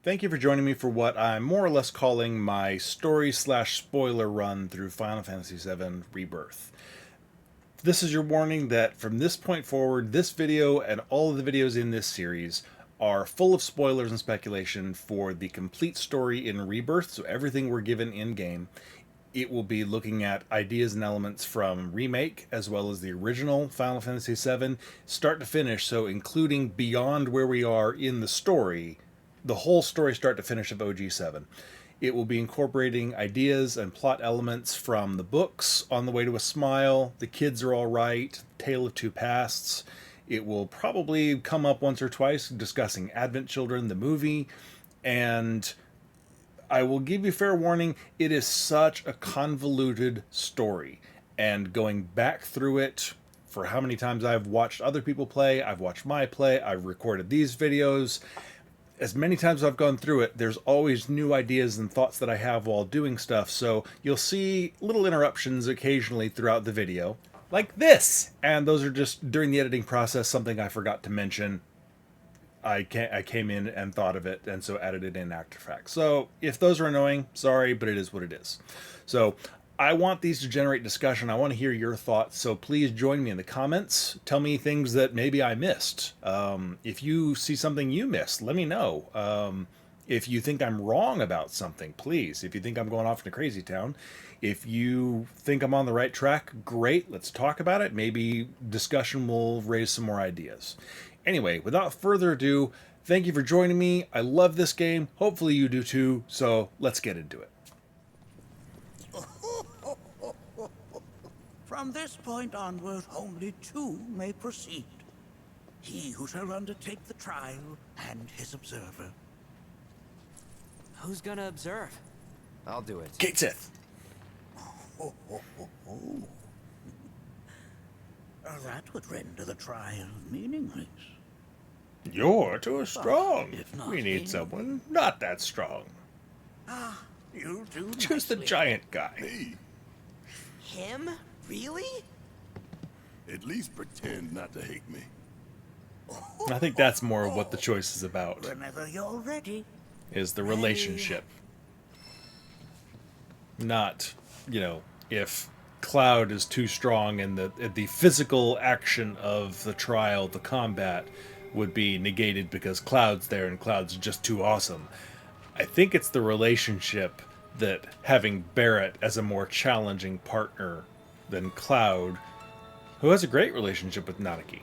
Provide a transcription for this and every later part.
Thank you for joining me for what I'm more or less calling my story/spoiler run through Final Fantasy VII Rebirth. This is your warning that from this point forward, this video and all of the videos in this series are full of spoilers and speculation for the complete story in Rebirth, so everything we're given in-game. It will be looking at ideas and elements from Remake as well as the original Final Fantasy VII, start to finish, so including beyond where we are in the story, the whole story start to finish of OG7. It will be incorporating ideas and plot elements from the books, On the Way to a Smile, The Kids Are All Right, Tale of Two Pasts. It will probably come up once or twice discussing Advent Children, the movie, and I will give you fair warning, it is such a convoluted story. And going back through it, for how many times I've watched other people play, I've watched my play, I've recorded these videos, as many times as I've gone through it, there's always new ideas and thoughts that I have while doing stuff, so you'll see little interruptions occasionally throughout the video, like this! And those are just, during the editing process, something I forgot to mention. I came in and thought of it, and so added it in After Effects. So if those are annoying, sorry, but it is what it is. So I want these to generate discussion. I want to hear your thoughts, so please join me in the comments. Tell me things that maybe I missed. If you see something you missed, let me know. If you think I'm wrong about something, please. If you think I'm going off into crazy town, if you think I'm on the right track, great, let's talk about it. Maybe discussion will raise some more ideas. Anyway, without further ado, thank you for joining me. I love this game. Hopefully you do too, so let's get into it. From this point onward, only two may proceed. He who shall undertake the trial and his observer. Who's gonna observe? I'll do it. Kate Sith. That would render the trial meaningless. You're too strong. If not We need him. someone not that strong. You'll do Choose the nicely. giant guy. Hey, Him? Really? at least pretend not to hate me. I think that's more of what the choice is about, Whenever you're ready. is the relationship. Not, if Cloud is too strong and the physical action of the trial, the combat, would be negated because Cloud's there and Cloud's just too awesome. I think it's the relationship that having Barrett as a more challenging partner than Cloud, who has a great relationship with Nattak.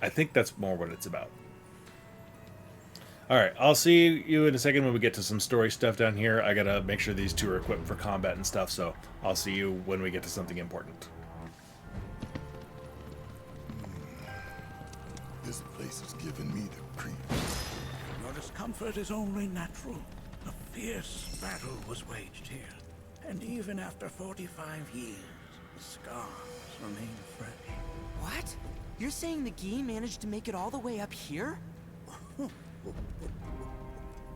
I think that's more what it's about. Alright, I'll see you in a second when we get to some story stuff down here. I gotta make sure these two are equipped for combat and stuff, so I'll see you when we get to something important. This place is giving me the creeps. Your discomfort is only natural. A fierce battle was waged here. And even after 45 years, the scars remain fresh. What? You're saying the Gi managed to make it all the way up here?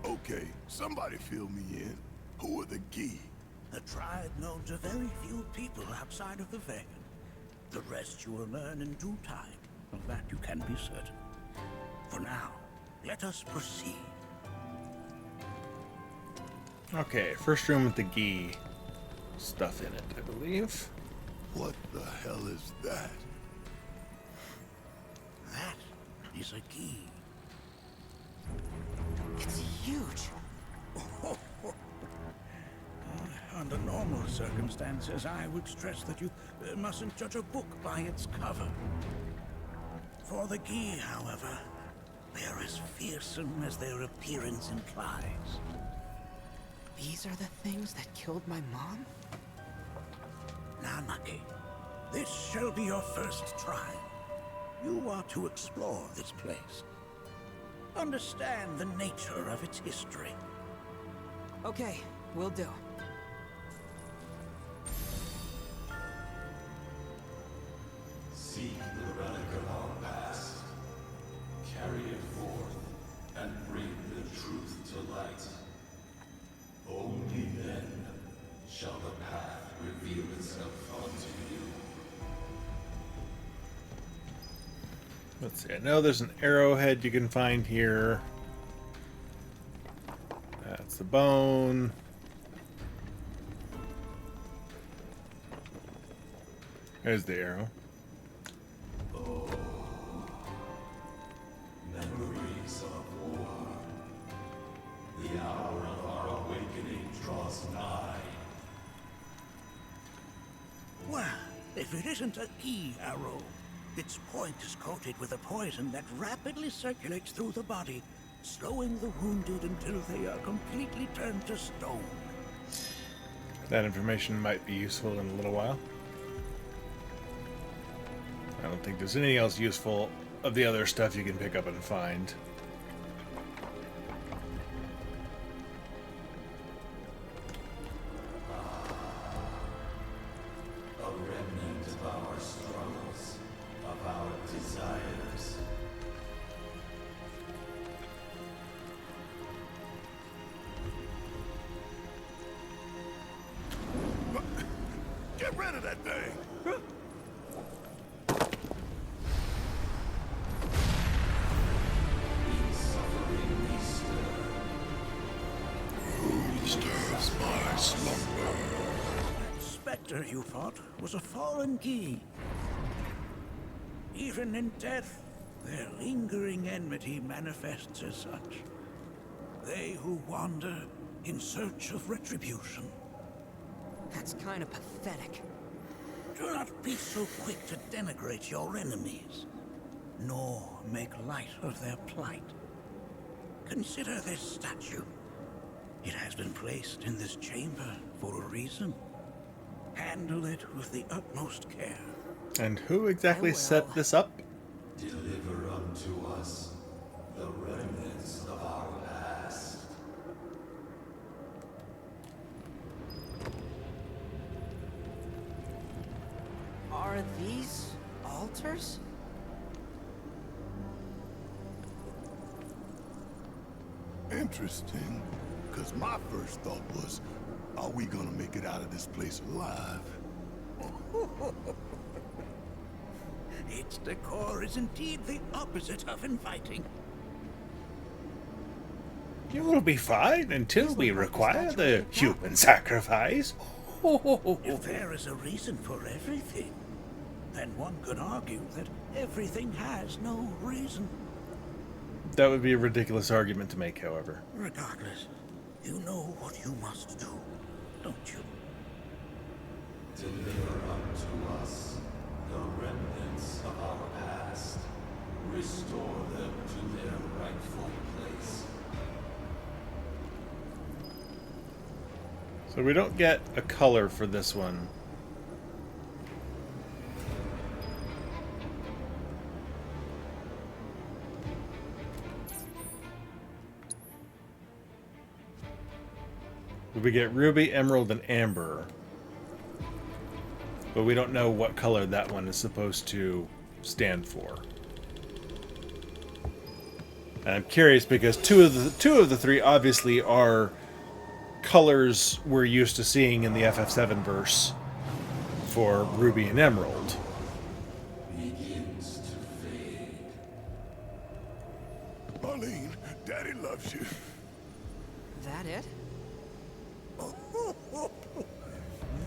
Okay, somebody fill me in. Who are the Gi? A tribe known to very few people outside of the veil. The rest you will learn in due time. Of that you can be certain. For now, let us proceed. Okay, first room with the Gi stuff in it, I believe. What the hell is that? That is a Gi. It's huge. Under normal circumstances, I would stress that you mustn't judge a book by its cover. For the Gi, however, they are as fearsome as their appearance implies. These are the things that killed my mom? Nanaki, this shall be your first trial. You are to explore this place. Understand the nature of its history. Okay, will do. Seek the relic of our past, carry it forth, and bring the truth to light. Only then shall the path reveal itself unto you. Let's see, I know there's an arrowhead you can find here. the bone. There's the arrow. Memories of war. The hour of our awakening draws nigh. Well, if it isn't a Gi arrow, its point is coated with a poison that rapidly circulates through the body, slowing the wounded until they are completely turned to stone. That information might be useful in a little while. I don't think there's anything else useful of the other stuff you can pick up and find. A remnant of our struggles, of our desires. Get rid of that thing! In suffering we stir. Who stirs my slumber? That specter you fought was a fallen Gi. Even in death, their lingering enmity manifests as such. They who wander in search of retribution. That's kind of pathetic. Do not be so quick to denigrate your enemies, nor make light of their plight. Consider this statue. It has been placed in this chamber for a reason. Handle it with the utmost care. And who exactly I will. set this up? Deliver unto us the remnants of our past. Are these altars? Interesting. Because my first thought was, are we gonna make it out of this place alive? Its decor is indeed the opposite of inviting. You will be fine until we require the human sacrifice. If there is a reason for everything, then one could argue that everything has no reason. That would be a ridiculous argument to make, however. Regardless, you know what you must do, don't you? Deliver unto us the remnants of our past. Restore them to their rightful place. So we don't get a color for this one. We get ruby, emerald, and amber. But we don't know what color that one is supposed to stand for. And I'm curious because two of the three obviously are colors we're used to seeing in the FF7 verse for ruby and emerald. Begins to fade. Marlene, Daddy loves you. That it?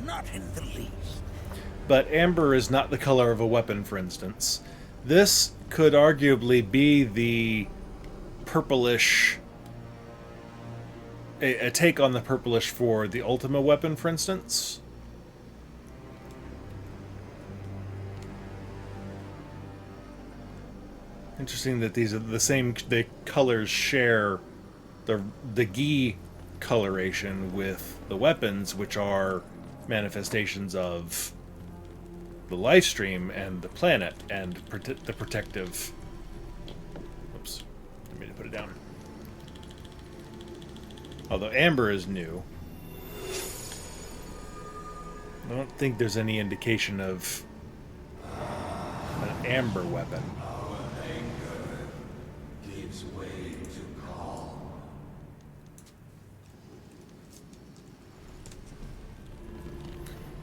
Not in the least. But amber is not the color of a weapon, for instance. This could arguably be the purplish... a take on the purplish for the Ultima weapon, for instance. Interesting that these are the same... the colors share the Gi coloration with the weapons, which are manifestations of the Lifestream and the planet and the protective... Oops, I made to put it down. Although amber is new, I don't think there's any indication of an amber weapon. Our anger gives way to calm.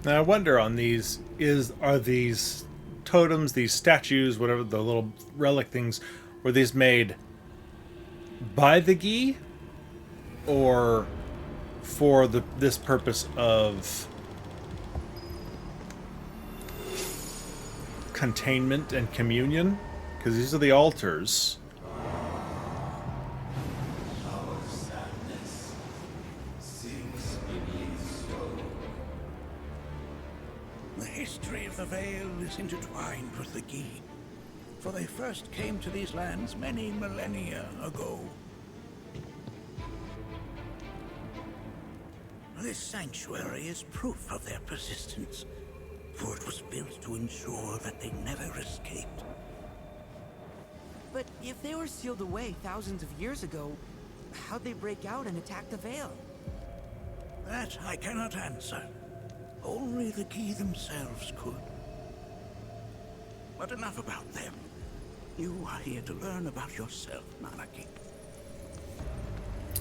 Now I wonder on these, are these totems, these statues, whatever, the little relic things, were these made by the Gi? Or for this purpose of containment and communion, because these are the altars. Our sadness sinks beneath stone. The history of the Vale is intertwined with the Gi, for they first came to these lands many millennia ago. This sanctuary is proof of their persistence, for it was built to ensure that they never escaped. But if they were sealed away thousands of years ago, how'd they break out and attack the Vale? That I cannot answer. Only the Gi themselves could. But enough about them. You are here to learn about yourself, Nanaki.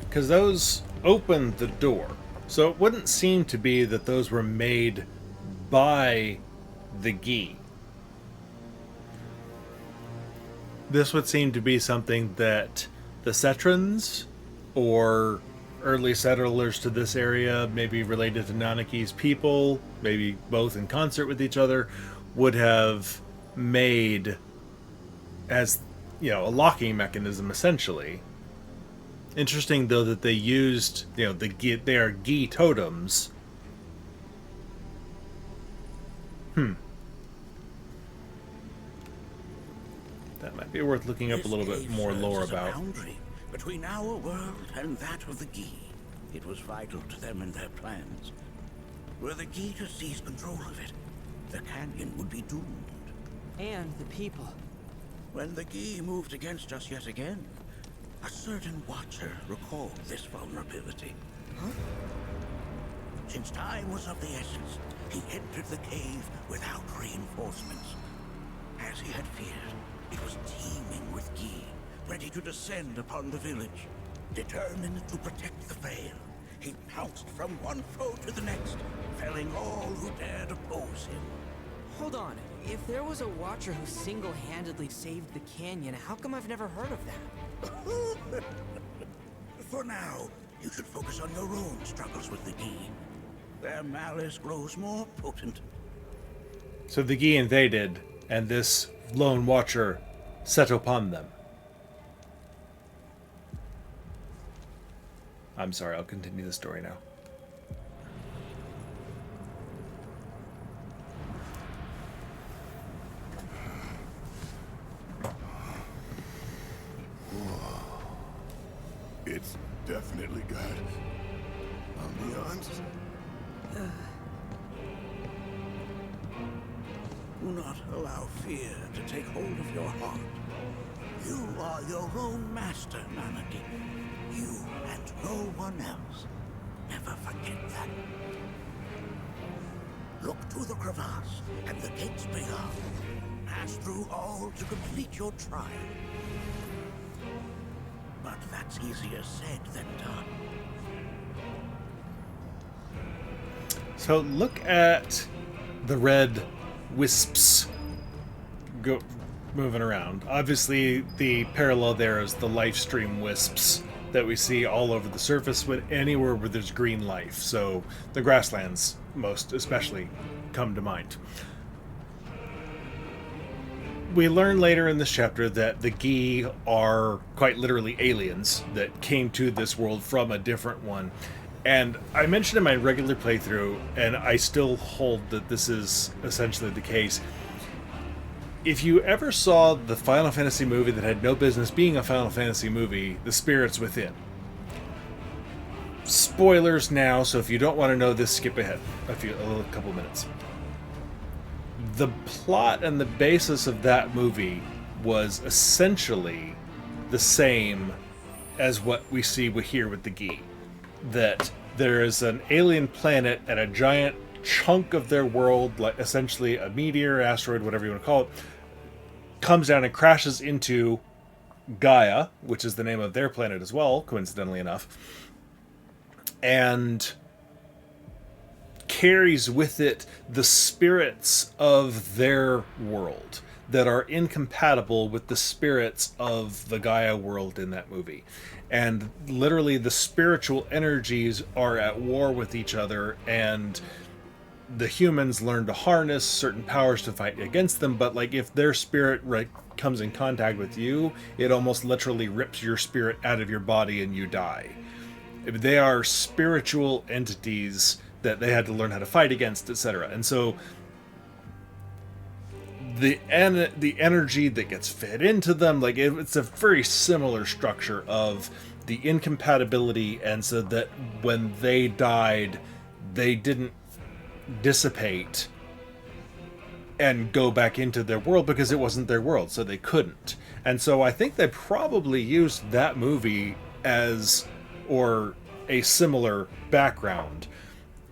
Because those opened the door. So it wouldn't seem to be that those were made by the Gi. This would seem to be something that the Cetrans or early settlers to this area, maybe related to Nanaki's people, maybe both in concert with each other, would have made as, you know, a locking mechanism essentially. Interesting though that they used, you know, they are Gi totems. That might be worth looking up a little bit more lore about. A boundary between our world and that of the Gi. It was vital to them and their plans. Were the Gi to seize control of it, the canyon would be doomed. And the people. When the Gi moved against us yet again, a certain watcher recalled this vulnerability. Huh? Since time was of the essence, he entered the cave without reinforcements. As he had feared, it was teeming with Gi, ready to descend upon the village. Determined to protect the Vale, he pounced from one foe to the next, felling all who dared oppose him. Hold on. If there was a watcher who single-handedly saved the canyon, how come I've never heard of that? For now, you should focus on your own struggles with the Gi. Their malice grows more potent. So the Gi invaded, and this lone watcher set upon them. I'm sorry, I'll continue the story now. It's definitely got ambiance. Do not allow fear to take hold of your heart. You are your own master, Nanaki. You and no one else. Never forget that. Look to the crevasse and the gates beyond. Pass through all to complete your trial. But that's easier said than done. So look at the red wisps moving around. Obviously, the parallel there is the Lifestream wisps that we see all over the surface, anywhere where there's green life. So the grasslands, most especially, come to mind. We learn later in this chapter that the Gi are quite literally aliens that came to this world from a different one. And I mentioned in my regular playthrough, and I still hold that this is essentially the case. If you ever saw the Final Fantasy movie that had no business being a Final Fantasy movie, The Spirits Within. Spoilers now, so if you don't want to know this, skip ahead a couple minutes. The plot and the basis of that movie was essentially the same as what we see here with the Gi. That there is an alien planet and a giant chunk of their world, like essentially a meteor, asteroid, whatever you want to call it, comes down and crashes into Gaia, which is the name of their planet as well, coincidentally enough, and carries with it the spirits of their world. that are incompatible with the spirits of the Gaia world in that movie. And literally the spiritual energies are at war with each other, and the humans learn to harness certain powers to fight against them, but like if their spirit comes in contact with you, it almost literally rips your spirit out of your body and you die. They are spiritual entities that they had to learn how to fight against, etc. And so the energy that gets fed into them, like it's a very similar structure of the incompatibility, and so that when they died, they didn't dissipate and go back into their world because it wasn't their world, so they couldn't. And so I think they probably used that movie as, or a similar background,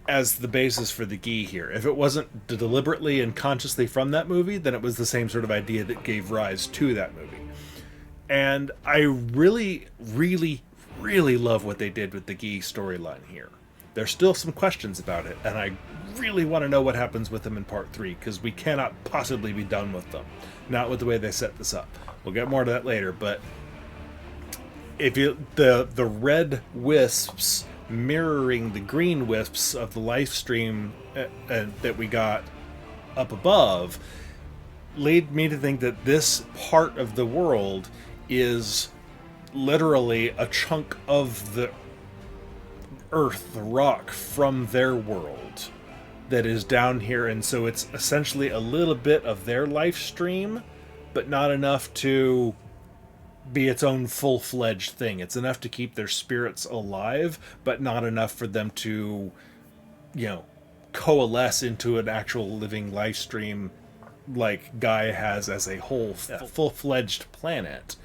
as the basis for the Gi here. If it wasn't deliberately and consciously from that movie, then it was the same sort of idea that gave rise to that movie. And I really, really, really love what they did with the Gi storyline here. There's still some questions about it, and I really want to know what happens with them in part 3, because we cannot possibly be done with them. Not with the way they set this up. We'll get more to that later, but if you the red wisps mirroring the green wisps of the Lifestream that we got up above lead me to think that this part of the world is literally a chunk of the earth, the rock from their world that is down here, and so it's essentially a little bit of their life stream, but not enough to be its own full-fledged thing. It's enough to keep their spirits alive, but not enough for them to, coalesce into an actual living life stream like Gaia has as a whole full-fledged planet.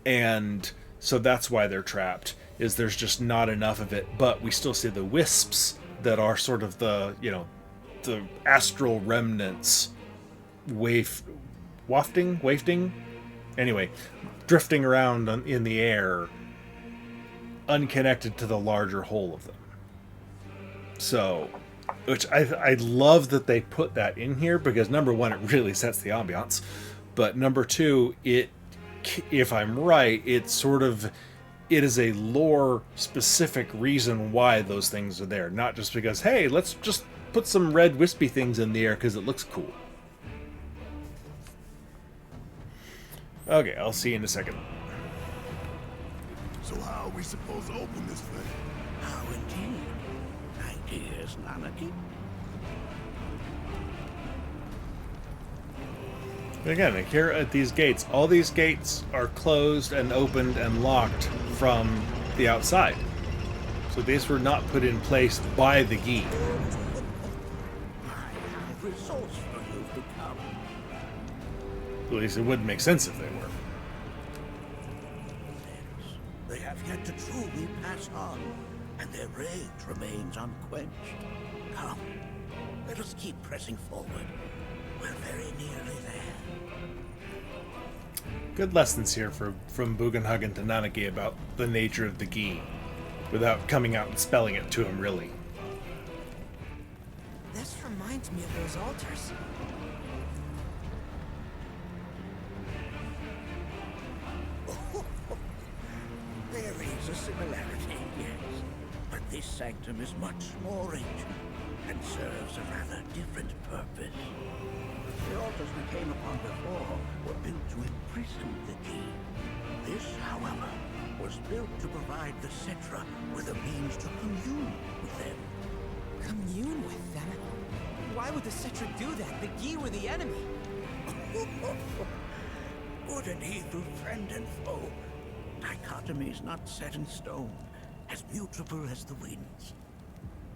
And so that's why they're trapped, is there's just not enough of it, but we still see the wisps that are sort of the astral remnants wafting, anyway, drifting around in the air, unconnected to the larger whole of them. So, which I love that they put that in here, because number one, it really sets the ambiance, but number two, if I'm right, it is a lore specific reason why those things are there, not just because, hey, let's just put some red wispy things in the air because it looks cool. Okay, I'll see you in a second. So how are we supposed to open this thing? How indeed. Ideas, Nanaki. Again, here at these gates, all these gates are closed and opened and locked from the outside. So these were not put in place by the Gi. How resourceful you've become. At least it wouldn't make sense if they were. They have yet to truly pass on, and their rage remains unquenched. Come, let us keep pressing forward. We're very nearly there. Good lessons here from Bugenhagen to Nanaki about the nature of the Gi, without coming out and spelling it to him, really. This reminds me of those altars. There is a similarity, yes. But this sanctum is much more ancient and serves a rather different purpose. The altars we came upon before were built to imprison the Gi. This, however, was built to provide the Cetra with a means to commune with them. Commune with them? Why would the Cetra do that? The Gi were the enemy. Good and evil, friend and foe. Dichotomy's not set in stone, as mutable as the winds.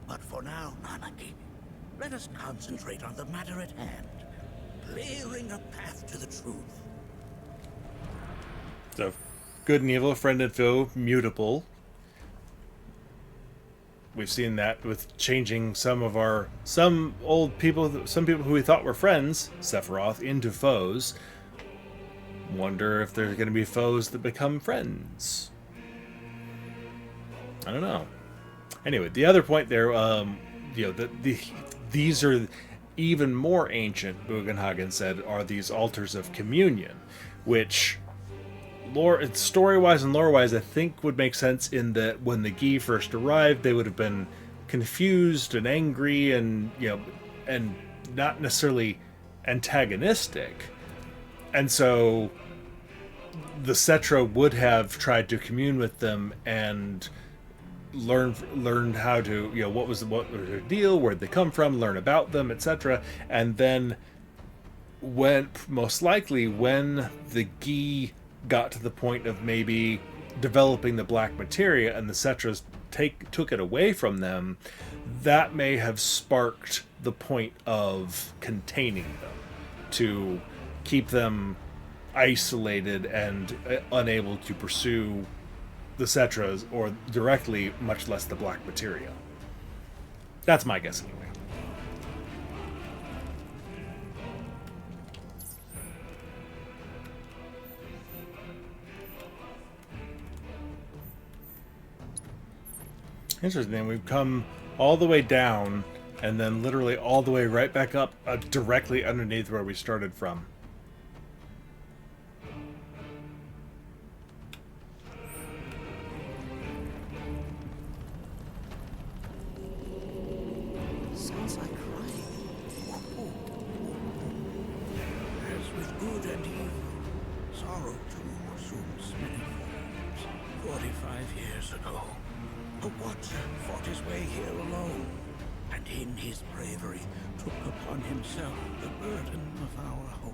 But for now, Nanaki, let us concentrate on the matter at hand, clearing a path to the truth. So, good and evil, friend and foe, mutable. We've seen that with changing some people who we thought were friends, Sephiroth, into foes. Wonder if there's going to be foes that become friends. I don't know. Anyway, the other point there, these are, even more ancient, Bugenhagen said, are these altars of communion, which story-wise and lore-wise, I think would make sense in that when the Gi first arrived, they would have been confused and angry and, and not necessarily antagonistic. And so the Cetra would have tried to commune with them and learn how to, what was their deal, where'd they come from, learn about them, etc. And then most likely when the Gi got to the point of maybe developing the black materia and the Cetras took it away from them, that may have sparked the point of containing them, to keep them isolated and unable to pursue the Cetras or directly, much less the black materia. That's my guess anyway. Interesting. We've come all the way down and then literally all the way right back up directly underneath where we started from. Sounds like crying. As with good and evil, sorrow too assumes many forms. 45 years ago, a watcher fought his way here alone, and in his bravery took upon himself the burden of our hope.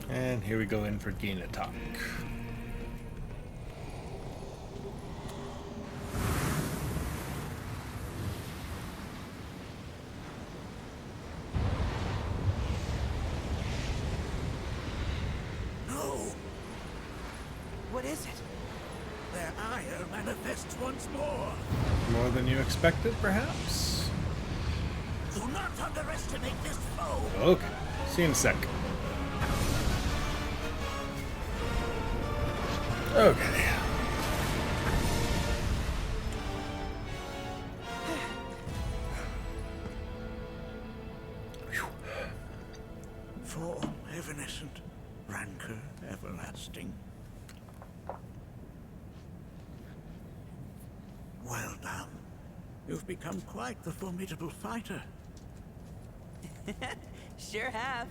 And here we go in for Gi Nattak. No! What is it? Their ire manifests once more! More than you expected, perhaps? Do not underestimate this foe! Okay. See you in a sec. Okay. Form evanescent, rancor everlasting. Well done. You've become quite the formidable fighter. Sure have.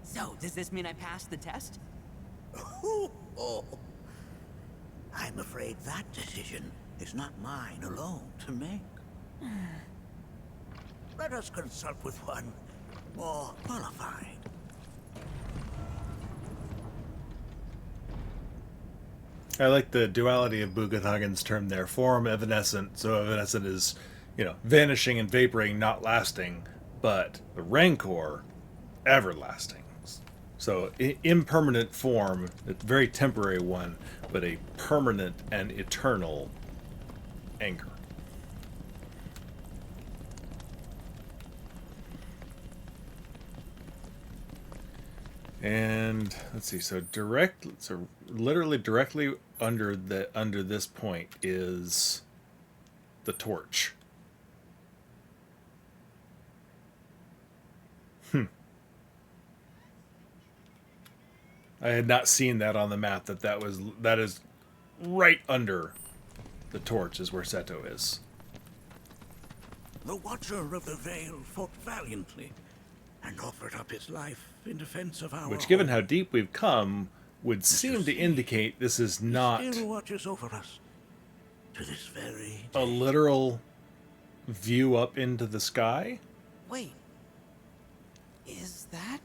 So, does this mean I passed the test? Oh. I'm afraid that decision is not mine alone to make. Let us consult with one more qualified. I like the duality of Bugenhagen's term there. Form evanescent. So evanescent is, vanishing and vaporing, not lasting. But the rancor, everlasting. So impermanent form, a very temporary one, but a permanent and eternal anger. And let's see. So literally directly under this point is the torch. I had not seen that on the map. That is right under the torch is where Seto is. The Watcher of the Veil fought valiantly and offered up his life in defense of our Which, given home. how deep we've come, would seem to indicate this is not He still watches over us to this very a literal view up into the sky. Wait. Is that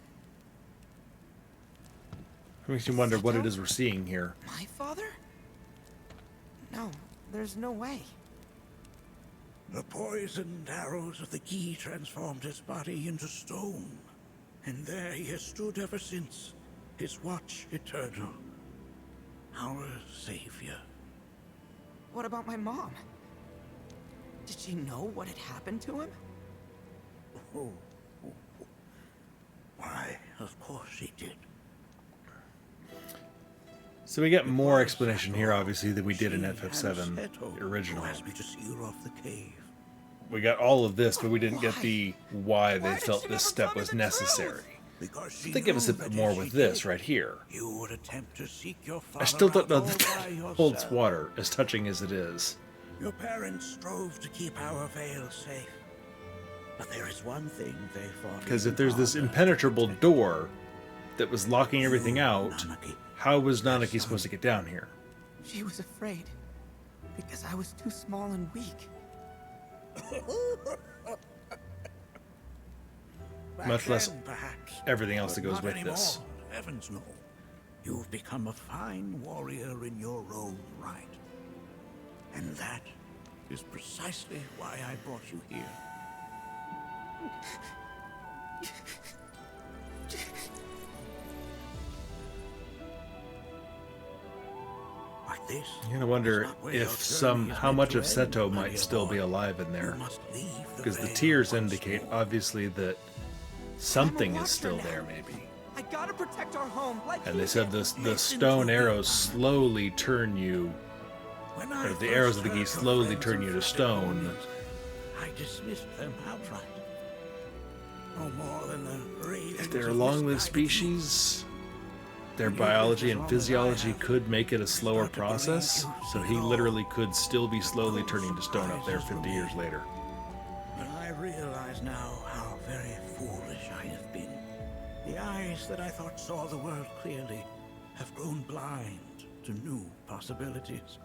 Makes you wonder what it is we're seeing here. my father? No, there's no way. The poisoned arrows of the Gi transformed his body into stone, and there he has stood ever since, his watch eternal, our savior. What about my mom? Did she know what had happened to him? Oh. Why, of course he did. So we get more explanation here, obviously, than we did in FF7, the original. Who asked me to see her off the cave. We got all of this, but we didn't get the why they Why did felt she this never step tell me was the necessary. Because she They give us a knew bit that more if with she this did, right here. you would attempt to seek your father I still don't know out that all by that holds yourself. water, as touching as it is. Your parents strove to keep our Vale safe. But there is one thing they fought. Because even if there's this harder to impenetrable protect. door that was locking everything You, out, Nanaki, how was my Nanaki supposed to son. get down here? She was afraid. Because I was too small and weak. Back Much less then, perhaps, everything else that but goes not with anymore. this. Heavens no. You've become a fine warrior in your own right. And that is precisely why I brought you here. Like this. You're gonna wonder is not where your if journey is how meant much to of end, Seto my might dear still be boy. alive in You there. must leave the Because the Vale tears once indicate, more. obviously, that something I'm a is still watcher there, now. maybe. I gotta protect our home. Like And you they said did. the Listen stone to me, arrows Nanaki. slowly turn you, When I or the first arrows of the heard Gi your slowly friends turn you to inflicted stone. wounds, I dismissed them outright. No more than the ravings If they're of a long-lived misguided species, their When you live biology as and long as I physiology have, could make it a you slower start to believe process, you so see he all literally could still be slowly those turning to stone up there surprises 50 years remain. later. But I realize now how very foolish I have been. The eyes that I thought saw the world clearly have grown blind to new possibilities.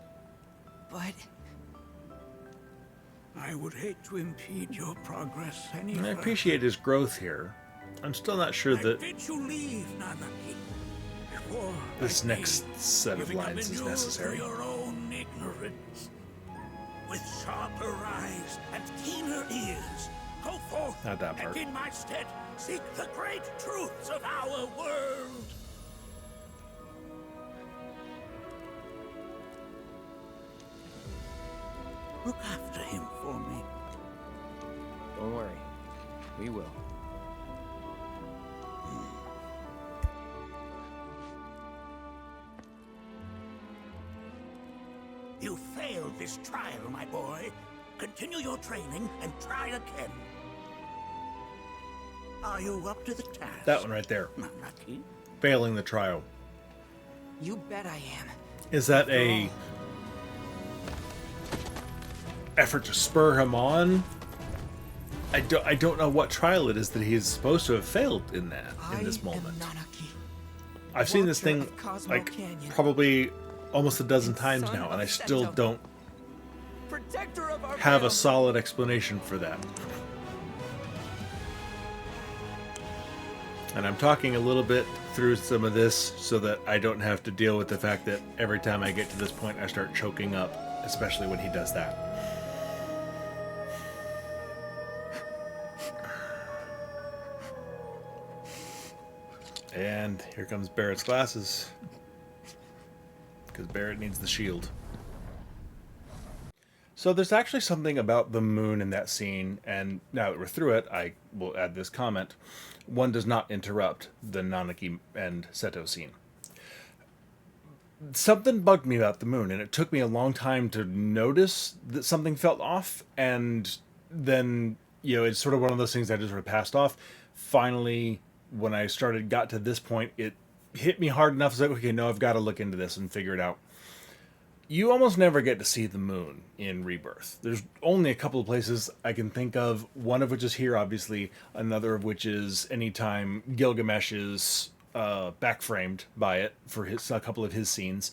But I would hate to impede your progress any And I further. appreciate his growth here. I'm still not sure I that bid you leave, Nanaki, before this I next leave, set of giving up lines is anew necessary. to your own ignorance. With sharper eyes and keener ears, go forth Not that part. and in my stead seek the great truths of our world. Look after him for me. don't worry. We will. You failed this trial, my boy. Continue your training and try again. Are you up to the task? That one right there. Nanaki? Failing the trial. You bet I am. Is that a effort to spur him on? I don't know what trial it is that he's supposed to have failed in that in this moment. I am Nanaki. I've seen this Watcher thing of Cosmo like Canyon. probably almost a dozen And times son now, and of I still Seto. don't Protector of our have a Vale. solid explanation for that. And I'm talking a little bit through some of this so that I don't have to deal with the fact that every time I get to this point I start choking up, especially when he does that. And here comes Barrett's glasses. Because Barrett needs the shield. So there's actually something about the moon in that scene, and now that we're through it, I will add this comment. One does not interrupt the Nanaki and Seto scene. Something bugged me about the moon, and it took me a long time to notice that something felt off, and then, it's sort of one of those things I just sort of passed off. Finally, when I got to this point, it hit me hard enough. I was like, okay, no, I've got to look into this and figure it out. You almost never get to see the moon in Rebirth. There's only a couple of places I can think of, one of which is here, obviously, another of which is anytime Gilgamesh is backframed by it for a couple of his scenes.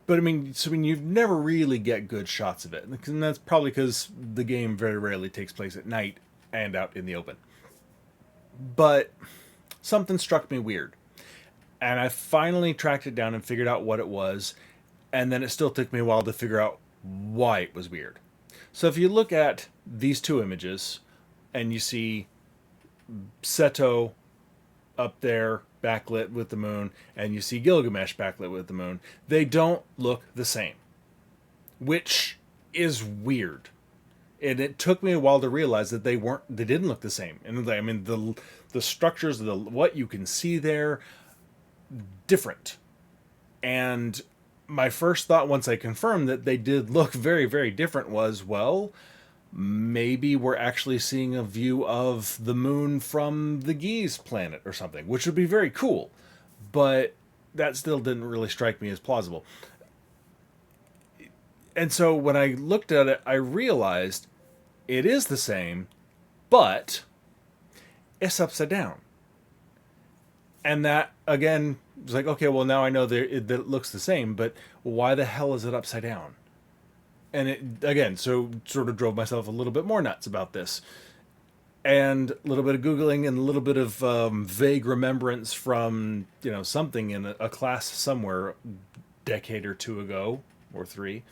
But you never really get good shots of it. And that's probably because the game very rarely takes place at night and out in the open. But something struck me weird. And I finally tracked it down and figured out what it was. And then it still took me a while to figure out why it was weird. So if you look at these two images and you see Seto up there backlit with the moon and you see Gilgamesh backlit with the moon, they don't look the same, which is weird. And it took me a while to realize that they didn't look the same. And I mean, the structures, what you can see there, different. And my first thought, once I confirmed that they did look very, very different, was, well, maybe we're actually seeing a view of the moon from the Gi's planet or something, which would be very cool. But that still didn't really strike me as plausible. And so when I looked at it, I realized it is the same, but it's upside down. And that, again, was like, okay, well, now I know that it looks the same, but why the hell is it upside down? And it, again, so sort of drove myself a little bit more nuts about this. And a little bit of Googling and a little bit of vague remembrance from, something in a class somewhere a decade or two ago, or three.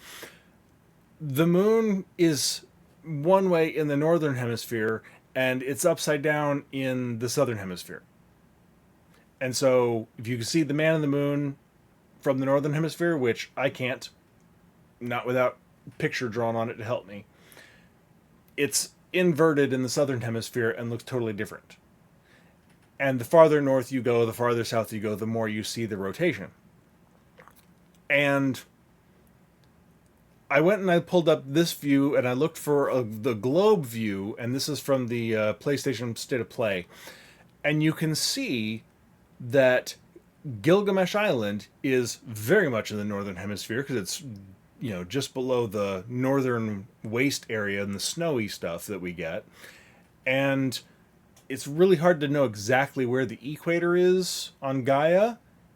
The moon is one way in the northern hemisphere, and it's upside down in the southern hemisphere. And so if you can see the man in the moon from the northern hemisphere, which I can't, not without picture drawn on it to help me, it's inverted in the southern hemisphere and looks totally different. And the farther north you go, the farther south you go, the more you see the rotation. And I went and I pulled up this view and I looked for the globe view, and this is from the PlayStation State of Play. And you can see that Gilgamesh Island is very much in the northern hemisphere because it's, just below the northern waste area and the snowy stuff that we get. And it's really hard to know exactly where the equator is on Gaia.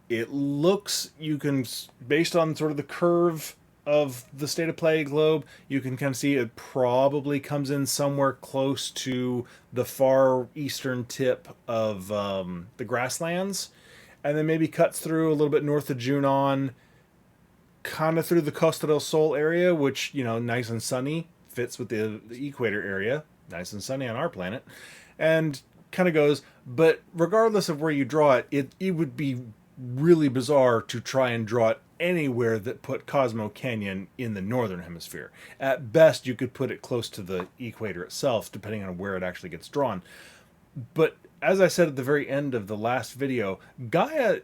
It looks, you can, based on sort of the curve of the State of Play globe, you can kind of see it probably comes in somewhere close to the far eastern tip of the grasslands, and then maybe cuts through a little bit north of Junon, kind of through the Costa del Sol area, which, nice and sunny, fits with the equator area, nice and sunny on our planet, and kind of goes. But regardless of where you draw it, it would be really bizarre to try and draw it anywhere that put Cosmo Canyon in the northern hemisphere. At best, you could put it close to the equator itself, depending on where it actually gets drawn. But as I said at the very end of the last video, Gaia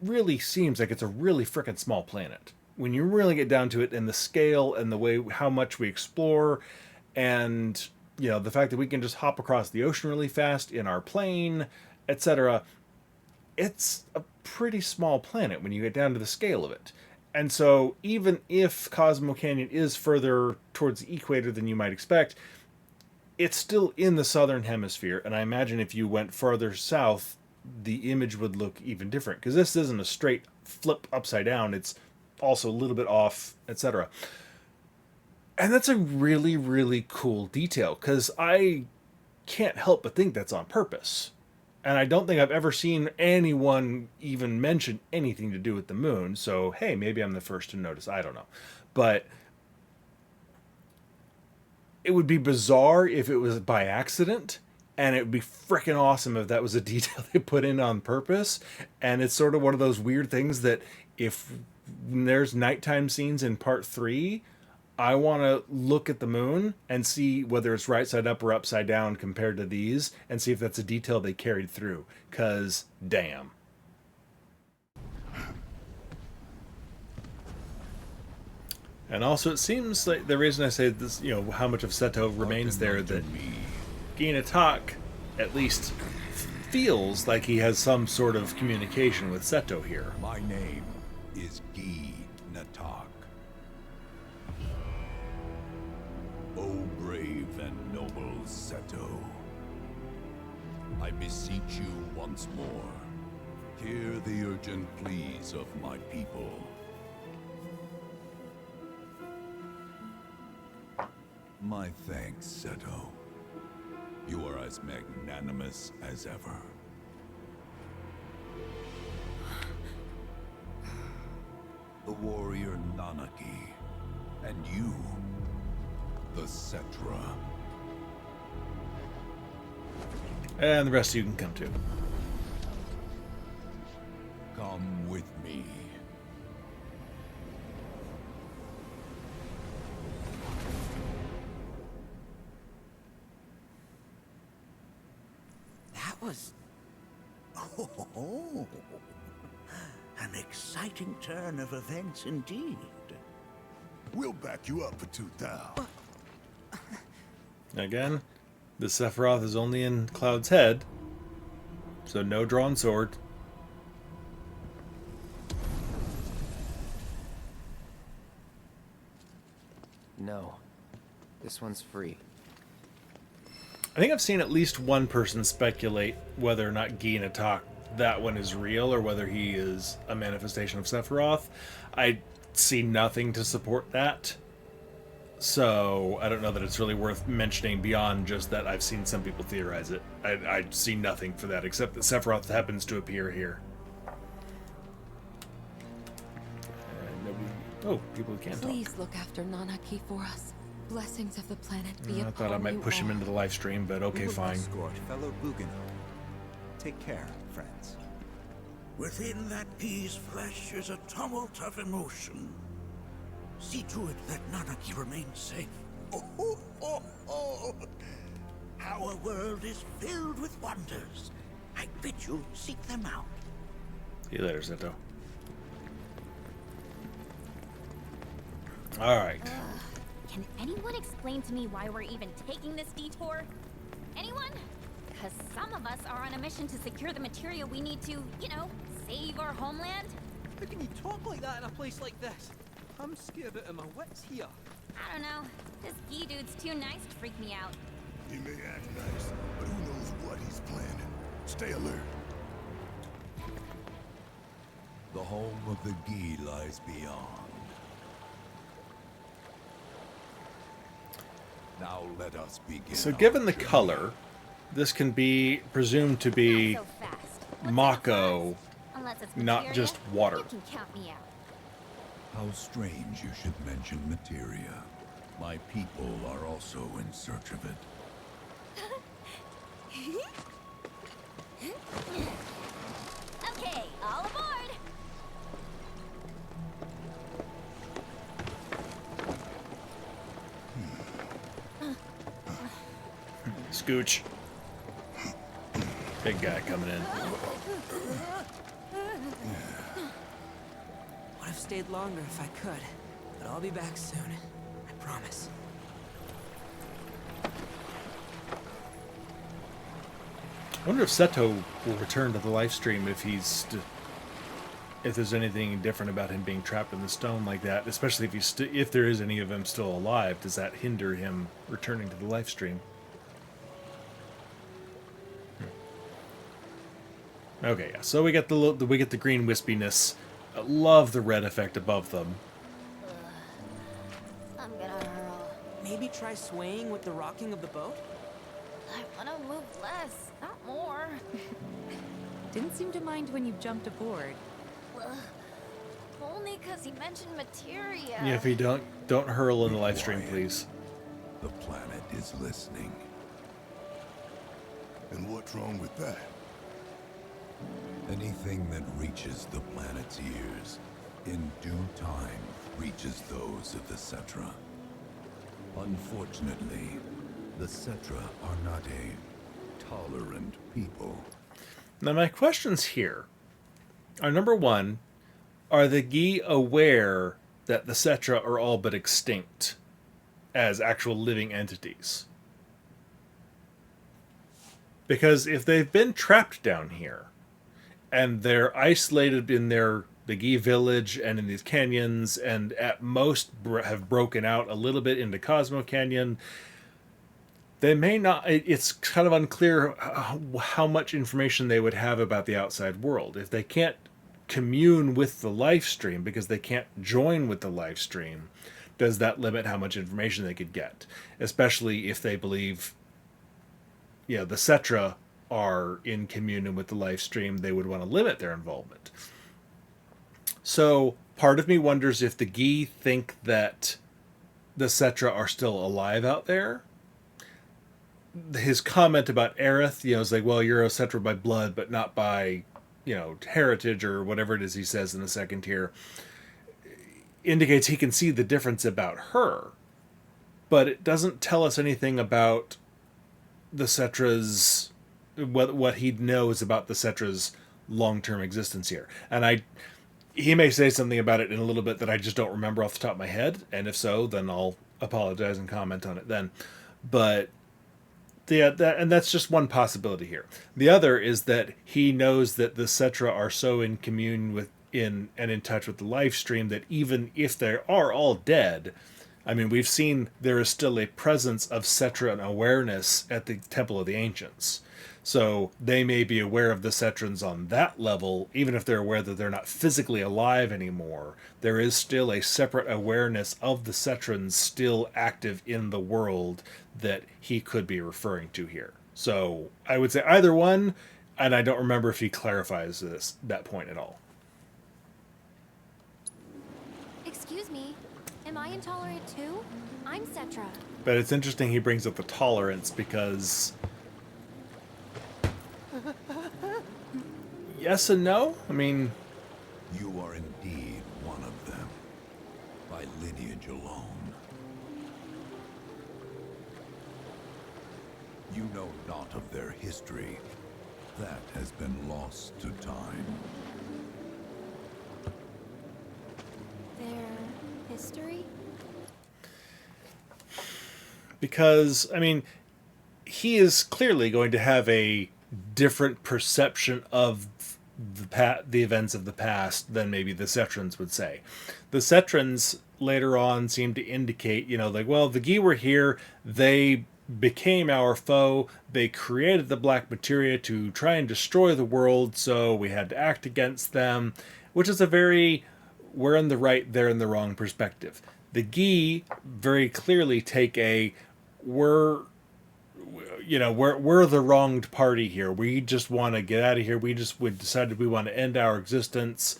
really seems like it's a really frickin' small planet. When you really get down to it, and the scale and the way how much we explore, and the fact that we can just hop across the ocean really fast in our plane, etc., it's a pretty small planet when you get down to the scale of it. And so even if Cosmo Canyon is further towards the equator than you might expect, it's still in the southern hemisphere. And I imagine if you went farther south, the image would look even different, because this isn't a straight flip upside down. It's also a little bit off, etc. And that's a really, really cool detail, because I can't help but think that's on purpose. And I don't think I've ever seen anyone even mention anything to do with the moon. So, hey, maybe I'm the first to notice. I don't know. But it would be bizarre if it was by accident. And it would be freaking awesome if that was a detail they put in on purpose. And it's sort of one of those weird things that if there's nighttime scenes in part 3, I want to look at the moon and see whether it's right side up or upside down compared to these, and see if that's a detail they carried through, because damn. And also it seems like the reason I say this, how much of Seto remains there, that Gi Nattak at least feels like he has some sort of communication with Seto here. My name is Gi Nattak. O brave and noble Seto, I beseech you once more, hear the urgent pleas of my people. My thanks, Seto. You are as magnanimous as ever. The warrior Nanaki, and you, the Cetra. And the rest of you can come too. Come with me. That was... Oh, An exciting turn of events indeed. We'll back you up for 2,000. Again, the Sephiroth is only in Cloud's head, so no drawn sword. No. This one's free. I think I've seen at least one person speculate whether or not Gi Nattak, that one is real, or whether he is a manifestation of Sephiroth. I see nothing to support that. So, I don't know that it's really worth mentioning beyond just that I've seen some people theorize it. I see nothing for that, except that Sephiroth happens to appear here. Oh, people who can't Please talk. look after Nanaki for us. Blessings of the planet be I upon thought I might you push him all. into the live stream, but okay, We will fine. escort fellow Bugano. Take care, friends. Within that Gi's flesh is a tumult of emotion. See to it that Nanaki remains safe. Oh. Our world is filled with wonders. I bid you seek them out. See you later, Seto. Alright. Can anyone explain to me why we're even taking this detour? Anyone? Because some of us are on a mission to secure the material we need to, you know, save our homeland. How can you talk like that in a place like this? I'm scared out of my wits here. I don't know. This Gi dude's too nice to freak me out. He may act nice, but who knows what he's planning. Stay alert. The home of the Gi lies beyond. Now let us begin. So given the color, this can be presumed to be Not so fast. What's Mako, fast? Unless it's not materia, just water. You can count me out. How strange you should mention materia. My people are also in search of it. Okay, all aboard. Scooch. Big guy coming in. Would have stayed longer if I could, but I'll be back soon. I promise. I wonder if Seto will return to the live stream if if there's anything different about him being trapped in the stone like that, especially if there is any of them still alive. Does that hinder him returning to the live stream? Okay, yeah. So we get the green wispiness. I love the red effect above them. I'm gonna hurl. Maybe try swaying with the rocking of the boat? I wanna move less, not more. Didn't seem to mind when you jumped aboard. Only because he mentioned materia. Yeah, if you don't hurl in the live stream, please. The planet is listening. And what's wrong with that? Anything that reaches the planet's ears, in due time, reaches those of the Cetra. Unfortunately, the Cetra are not a tolerant people. Now my questions here are, number one, are the Gi aware that the Cetra are all but extinct as actual living entities? Because if they've been trapped down here, and they're isolated in the Gi village and in these canyons, and at most have broken out a little bit into Cosmo Canyon, they may not. It's kind of unclear how much information they would have about the outside world. If they can't commune with the live stream because they can't join with the live stream, does that limit how much information they could get? Especially if they believe, the Cetra are in communion with the live stream, they would want to limit their involvement. So part of me wonders if the Gi think that the Cetra are still alive out there. His comment about Aerith, is like, well, you're a Cetra by blood, but not by, heritage, or whatever it is he says in the second tier, indicates he can see the difference about her. But it doesn't tell us anything about the Cetra's, what he knows about the Cetra's long-term existence here. And he may say something about it in a little bit that I just don't remember off the top of my head, and if so, then I'll apologize and comment on it then. But yeah, that's just one possibility here. The other is that he knows that the Cetra are so in commune with and in touch with the Lifestream that even if they are all dead, I mean, we've seen there is still a presence of Cetran awareness at the Temple of the Ancients. So they may be aware of the Cetrans on that level, even if they're aware that they're not physically alive anymore. There is still a separate awareness of the Cetrans still active in the world that he could be referring to here. So I would say either one, and I don't remember if he clarifies that point at all. Excuse me, am I intolerant too? I'm Cetra. But it's interesting he brings up the tolerance because... yes and no. I mean, you are indeed one of them, by lineage alone. You know not of their history. That has been lost to time. Their history? because, I mean, he is clearly going to have a different perception of the events of the past than maybe the Cetrans would say. The Cetrans later on seem to indicate, you know, like, well, the Gi were here, they became our foe, they created the black materia to try and destroy the world, so we had to act against them, which is a very we're in the right, they're in the wrong perspective. The Gi very clearly take a we're the wronged party here. We just want to get out of here. We decided we want to end our existence.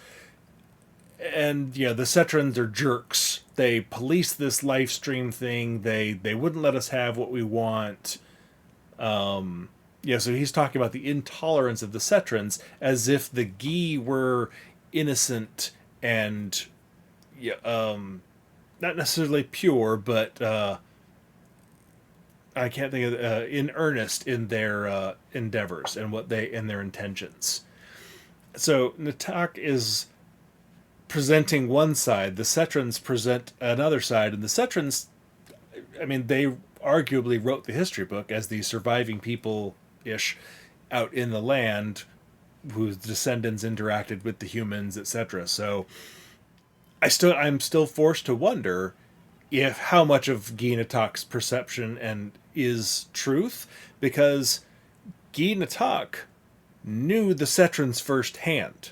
And, you know, the Cetrans are jerks. They police this Lifestream thing. They wouldn't let us have what we want. So he's talking about the intolerance of the Cetrans as if the Gi were innocent and, not necessarily pure, but I can't think of in earnest in their endeavors and their intentions. So Nattak is presenting one side, the Cetrans present another side, and the Cetrans, I mean, they arguably wrote the history book as the surviving people-ish out in the land whose descendants interacted with the humans, etc. So I'm still forced to wonder if how much of Gi Nattak's perception and is truth, because Gi Nattak knew the Cetrans firsthand.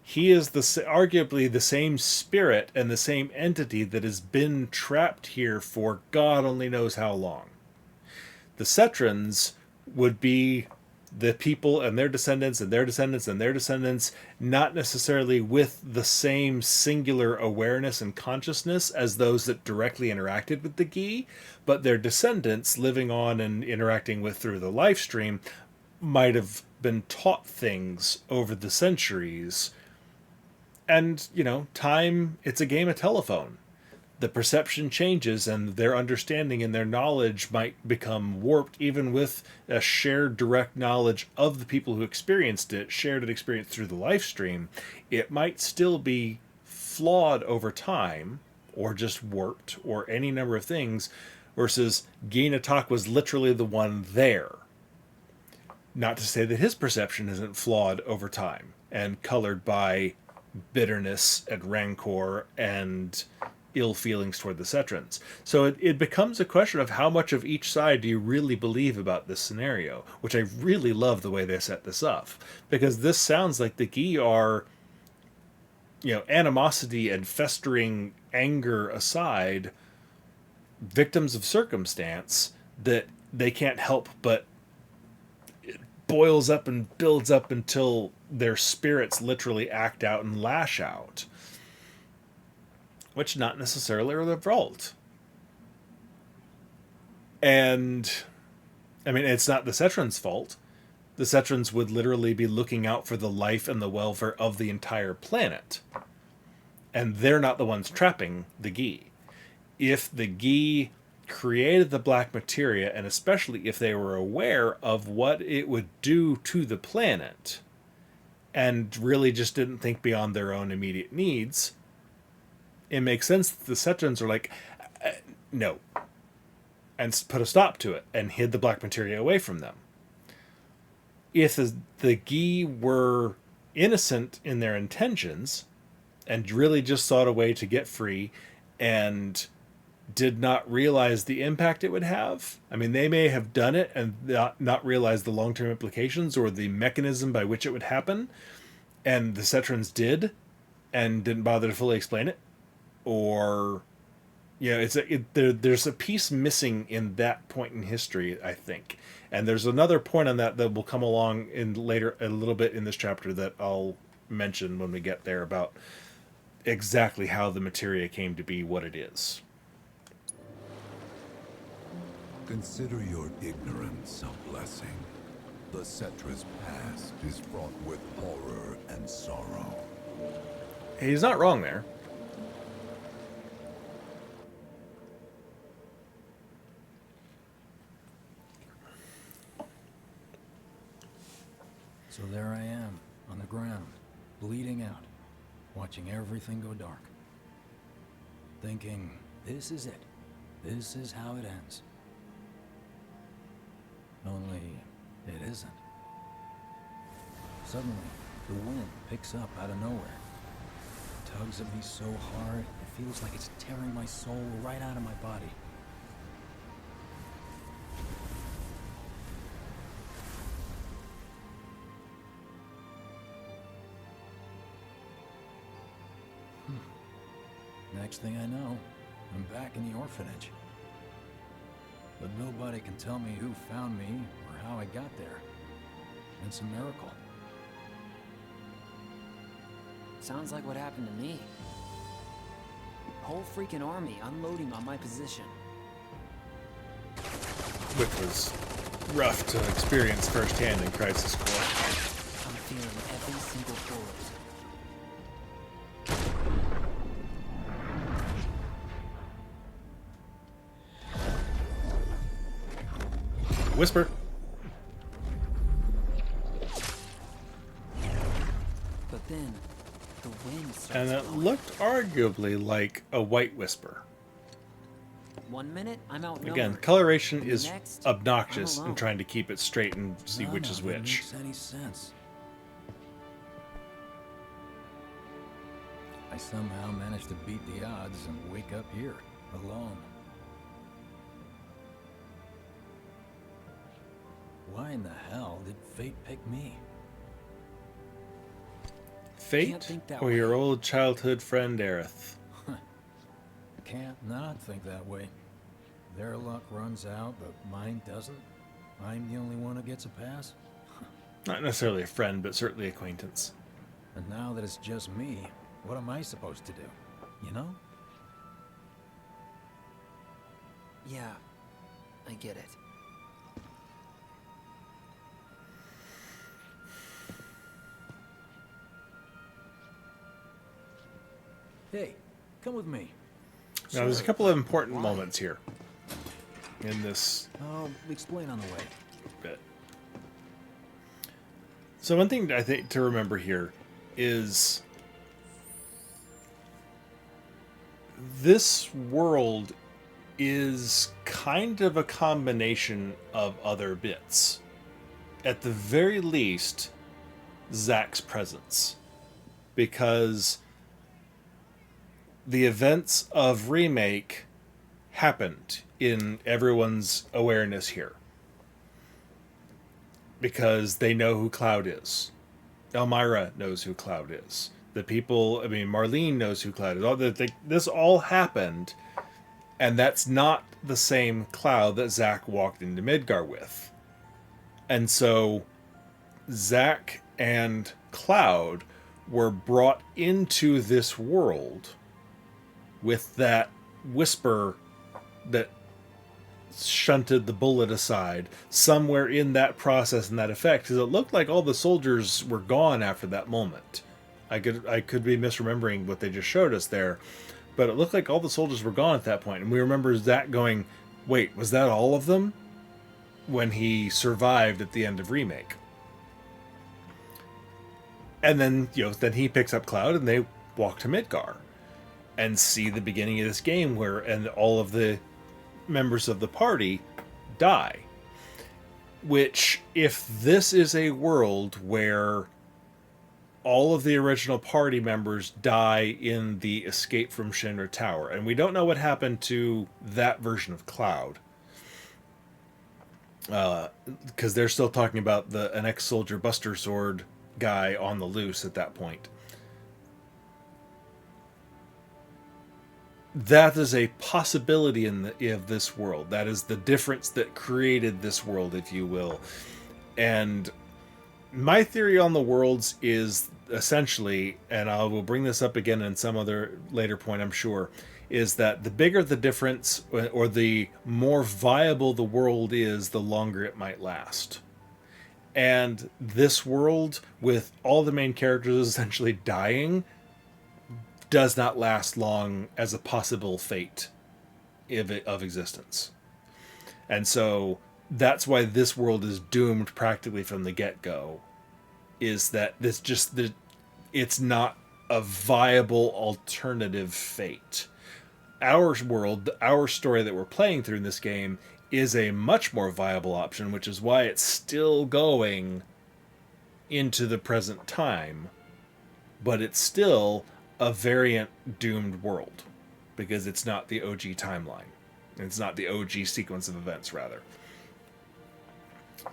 He is arguably the same spirit and the same entity that has been trapped here for God only knows how long. The Cetrans would be the people and their descendants and their descendants and their descendants, not necessarily with the same singular awareness and consciousness as those that directly interacted with the Gi, but their descendants living on and interacting with through the Lifestream might have been taught things over the centuries. And, time, it's a game of telephone. The perception changes and their understanding and their knowledge might become warped even with a shared direct knowledge of the people who experienced it, shared and experienced through the Lifestream. It might still be flawed over time or just warped or any number of things, versus Gi Nattak was literally the one there. Not to say that his perception isn't flawed over time and colored by bitterness and rancor and ill feelings toward the Cetrans. So it becomes a question of how much of each side do you really believe about this scenario, which I really love the way they set this up, because this sounds like the Gi are, animosity and festering anger aside, victims of circumstance that they can't help but it boils up and builds up until their spirits literally act out and lash out. Which not necessarily are the fault. And, I mean, it's not the Cetrans' fault. The Cetrans would literally be looking out for the life and the welfare of the entire planet. And they're not the ones trapping the Gi. If the Gi created the black materia, and especially if they were aware of what it would do to the planet, and really just didn't think beyond their own immediate needs, it makes sense that the Setrans are like, no, and put a stop to it and hid the black materia away from them. If the Gi were innocent in their intentions and really just sought a way to get free and did not realize the impact it would have, I mean, they may have done it and not realized the long-term implications or the mechanism by which it would happen, and the Setrans did and didn't bother to fully explain it, or there's a piece missing in that point in history, I think. And there's another point on that will come along in later a little bit in this chapter that I'll mention when we get there, about exactly how the materia came to be what it is. Consider your ignorance a blessing. The Cetra's past is fraught with horror and sorrow. He's not wrong there. So there I am, on the ground, bleeding out, watching everything go dark. Thinking, this is it. This is how it ends. Only, it isn't. Suddenly, the wind picks up out of nowhere. It tugs at me so hard, it feels like it's tearing my soul right out of my body. Next thing I know, I'm back in the orphanage. But nobody can tell me who found me or how I got there. It's a miracle. Sounds like what happened to me. Whole freaking army unloading on my position. Which was rough to experience firsthand in Crisis Core. I'm feeling every single bullet. Whisper. But then, the wind starts And it blowing. looked arguably like a white whisper. 1 minute, I'm outnumbered. Again, coloration And the is next, obnoxious I'm in alone. trying to keep it straight and see None which of is it which. makes any sense. I somehow managed to beat the odds and wake up here, alone. Why in the hell did fate pick me? Fate think that or your old childhood friend Aerith? Can't not think that way. Their luck runs out, but mine doesn't. I'm the only one who gets a pass. Not necessarily a friend, but certainly acquaintance. And now that it's just me, what am I supposed to do? You know? Yeah, I get it. Hey, come with me. Now, there's a couple of important moments here in this I'll explain on the way. bit. So one thing I think to remember here is this world is kind of a combination of other bits. At the very least, Zack's presence. Because the events of Remake happened in everyone's awareness here. Because they know who Cloud is. Elmira knows who Cloud is. The people, I mean, Marlene knows who Cloud is. This all happened, and that's not the same Cloud that Zack walked into Midgar with. And so, Zack and Cloud were brought into this world with that whisper that shunted the bullet aside somewhere in that process and that effect, because it looked like all the soldiers were gone after that moment. I could be misremembering what they just showed us there, but it looked like all the soldiers were gone at that point. And we remember Zack going, wait, was that all of them? When he survived at the end of Remake. And then, then he picks up Cloud and they walk to Midgar and see the beginning of this game and all of the members of the party die. Which, if this is a world where all of the original party members die in the escape from Shinra Tower, and we don't know what happened to that version of Cloud, because they're still talking about an ex-soldier Buster Sword guy on the loose at that point. That is a possibility of this world. That is the difference that created this world, if you will. And my theory on the worlds is essentially, and I will bring this up again in some other later point, I'm sure, is that the bigger the difference or the more viable the world is, the longer it might last. And this world, with all the main characters essentially dying, does not last long as a possible fate of existence. And so that's why this world is doomed practically from the get-go, is that it's not a viable alternative fate. Our world, our story that we're playing through in this game, is a much more viable option, which is why it's still going into the present time. But it's still a variant doomed world, because it's not the OG timeline. It's not the OG sequence of events, rather.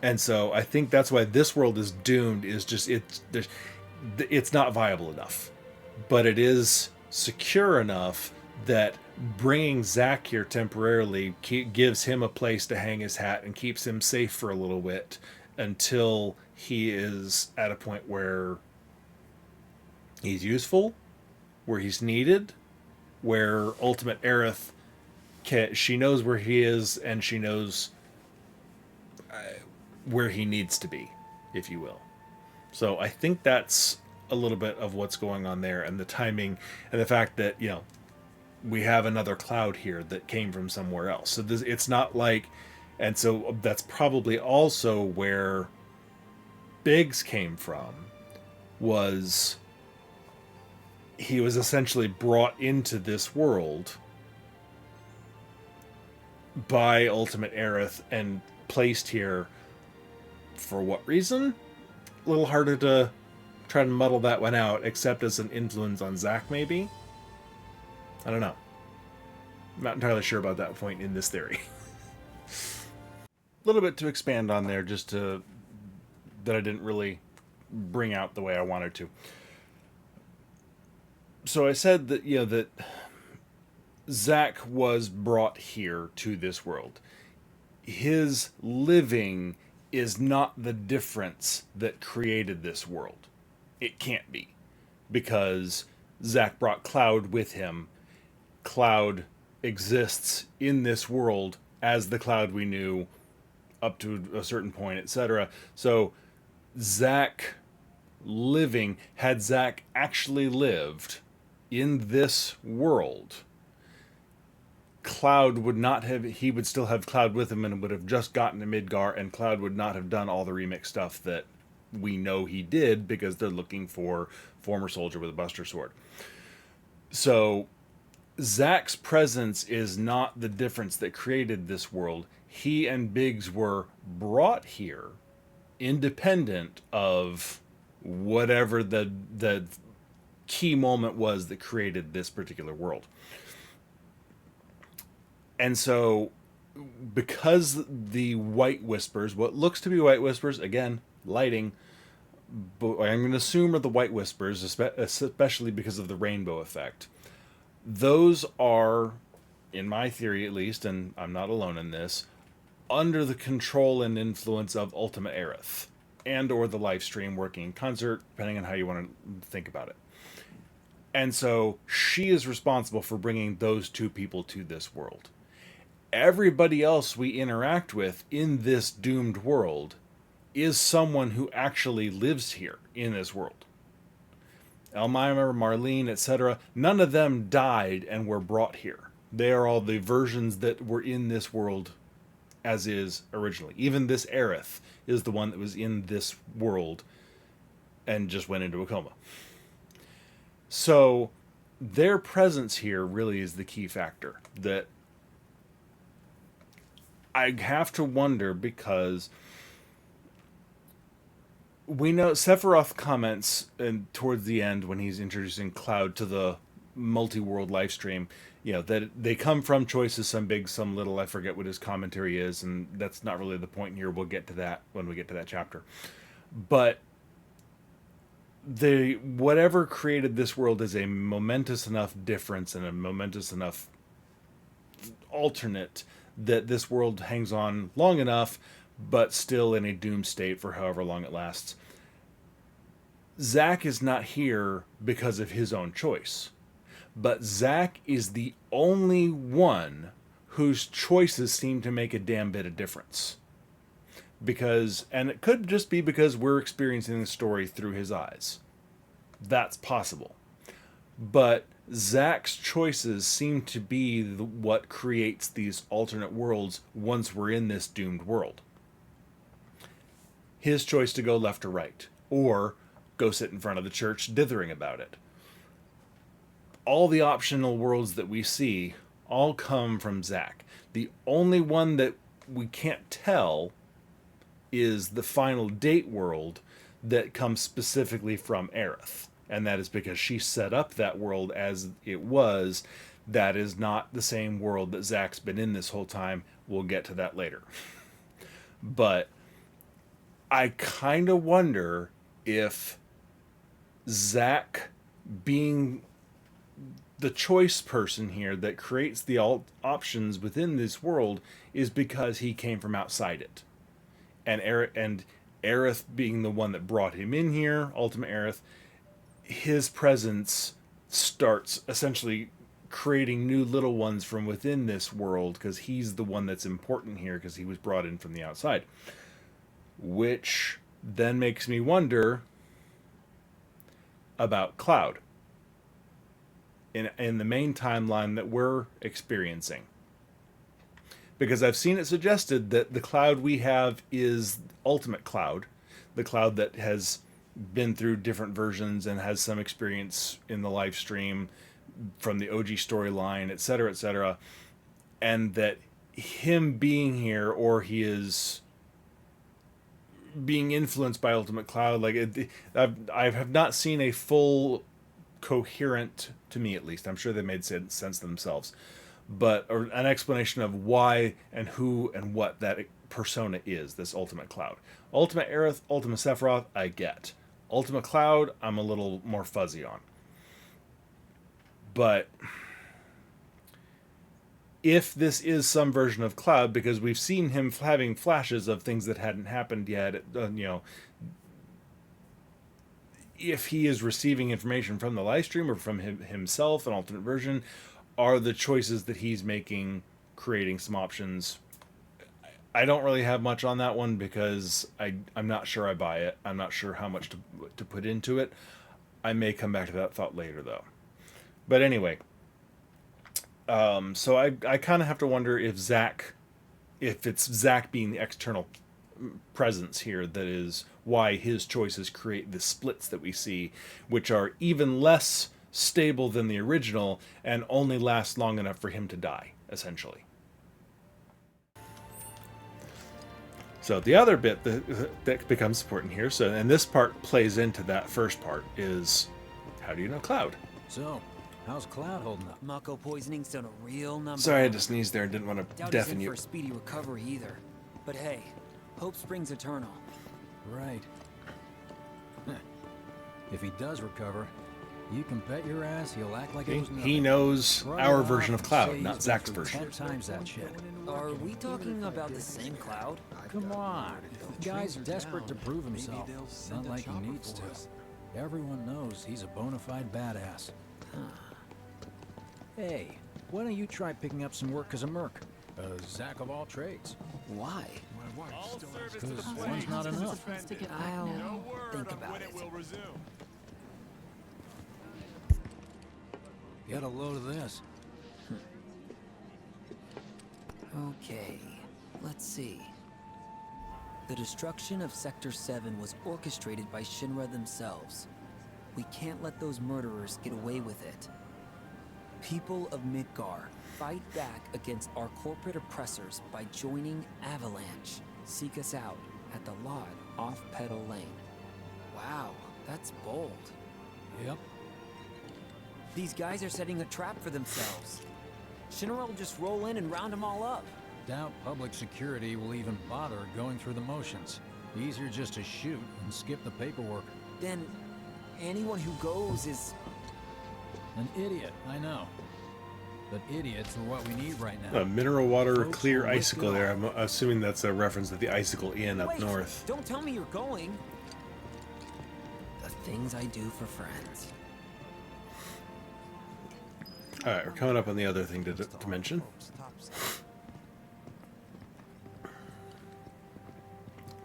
And so I think that's why this world is doomed, is just it's not viable enough. But it is secure enough that bringing Zack here temporarily gives him a place to hang his hat and keeps him safe for a little bit until he is at a point where he's useful, where he's needed, where Ultimate Aerith she knows where he is, and she knows where he needs to be, if you will. So I think that's a little bit of what's going on there, and the timing, and the fact that, we have another Cloud here that came from somewhere else. So it's not like, and so that's probably also where Biggs came from, was he was essentially brought into this world by Ultimate Aerith and placed here for what reason? A little harder to try to muddle that one out, except as an influence on Zack, maybe? I don't know. I'm not entirely sure about that point in this theory. A little bit to expand on there, that I didn't really bring out the way I wanted to. So I said that, that Zack was brought here to this world. His living is not the difference that created this world. It can't be. Because Zack brought Cloud with him. Cloud exists in this world as the Cloud we knew up to a certain point, etc. So Zack living, had Zack actually lived in this world, Cloud would not have, he would still have Cloud with him and would have just gotten to Midgar, and Cloud would not have done all the remake stuff that we know he did, because they're looking for former soldier with a Buster Sword. So Zack's presence is not the difference that created this world. He and Biggs were brought here independent of whatever the key moment was that created this particular world. And so, because the White Whispers, what looks to be White Whispers, again, lighting, but I'm going to assume are the White Whispers, especially because of the rainbow effect. Those are, in my theory at least, and I'm not alone in this, under the control and influence of Ultimate Aerith, and or the Lifestream working in concert, depending on how you want to think about it. And so she is responsible for bringing those two people to this world. Everybody else we interact with in this doomed world is someone who actually lives here in this world. Elmira, Marlene, etc., none of them died and were brought here. They are all the versions that were in this world as is originally. Even this Aerith is the one that was in this world and just went into a coma. So their presence here really is the key factor that I have to wonder, because we know Sephiroth comments towards the end when he's introducing Cloud to the multi-world live stream, that they come from choices, some big, some little. I forget what his commentary is, and that's not really the point here. We'll get to that when we get to that chapter. But whatever created this world is a momentous enough difference and a momentous enough alternate that this world hangs on long enough, but still in a doomed state for however long it lasts. Zack is not here because of his own choice, but Zack is the only one whose choices seem to make a damn bit of difference. And it could just be because we're experiencing the story through his eyes. That's possible. But Zack's choices seem to be what creates these alternate worlds once we're in this doomed world. His choice to go left or right, or go sit in front of the church dithering about it. All the optional worlds that we see all come from Zack. The only one that we can't tell is the final date world that comes specifically from Aerith. And that is because she set up that world as it was. That is not the same world that Zack's been in this whole time. We'll get to that later. But I kind of wonder if Zack, being the choice person here that creates the options within this world, is because he came from outside it. And Aerith being the one that brought him in here, Ultimate Aerith, his presence starts essentially creating new little ones from within this world, because he's the one that's important here because he was brought in from the outside. Which then makes me wonder about Cloud in the main timeline that we're experiencing. Because I've seen it suggested that the Cloud we have is Ultimate Cloud, the Cloud that has been through different versions and has some experience in the live stream from the OG storyline, etc., and that him being here, or he is being influenced by Ultimate Cloud, I have not seen a full coherent, to me at least, I'm sure they made sense themselves, but an explanation of why and who and what that persona is, this Ultimate Cloud. Ultimate Aerith, Ultimate Sephiroth, I get. Ultimate Cloud, I'm a little more fuzzy on. But if this is some version of Cloud, because we've seen him having flashes of things that hadn't happened yet, if he is receiving information from the live stream or from himself, an alternate version, are the choices that he's making creating some options? I don't really have much on that one, because I'm not sure I buy it. I'm not sure how much to put into it. I may come back to that thought later, though. But anyway, so I kind of have to wonder if it's Zack being the external presence here that is why his choices create the splits that we see, which are even less stable than the original and only last long enough for him to die, essentially. So the other bit that becomes important here, and this part plays into that first part, is how do you know Cloud? So, how's Cloud holding up? Mako poisoning's done a real number. Sorry, I had to sneeze there and didn't want to Doubt deafen he's in you. for a speedy recovery either. But hey, hope springs eternal. Right. If he does recover, you can bet your ass he'll act like it was nothing. He knows Run our off version of and Cloud, say not he's Zack's been through version. 10 times that shit. Are we talking about the same Cloud? Come on. The guy's desperate to prove himself. Not like he needs to. Everyone knows he's a bona fide badass. Hey, why don't you try picking up some work as a merc? A Zack of all trades. Why? Because one's not enough. I'll think about it. Get a load of this. Okay, let's see. The destruction of Sector 7 was orchestrated by Shinra themselves. We can't let those murderers get away with it. People of Midgar, fight back against our corporate oppressors by joining Avalanche. Seek us out at the lot off Petal Lane. Wow, that's bold. Yep. These guys are setting a trap for themselves. Shinra will just roll in and round them all up. Doubt public security will even bother going through the motions. Easier just to shoot and skip the paperwork. Then, anyone who goes is... An idiot, I know. But idiots are what we need right now. Mineral water, clear icicle there. I'm assuming that's a reference to the Icicle Inn up north. Don't tell me you're going. The things I do for friends. Alright, we're coming up on the other thing to mention.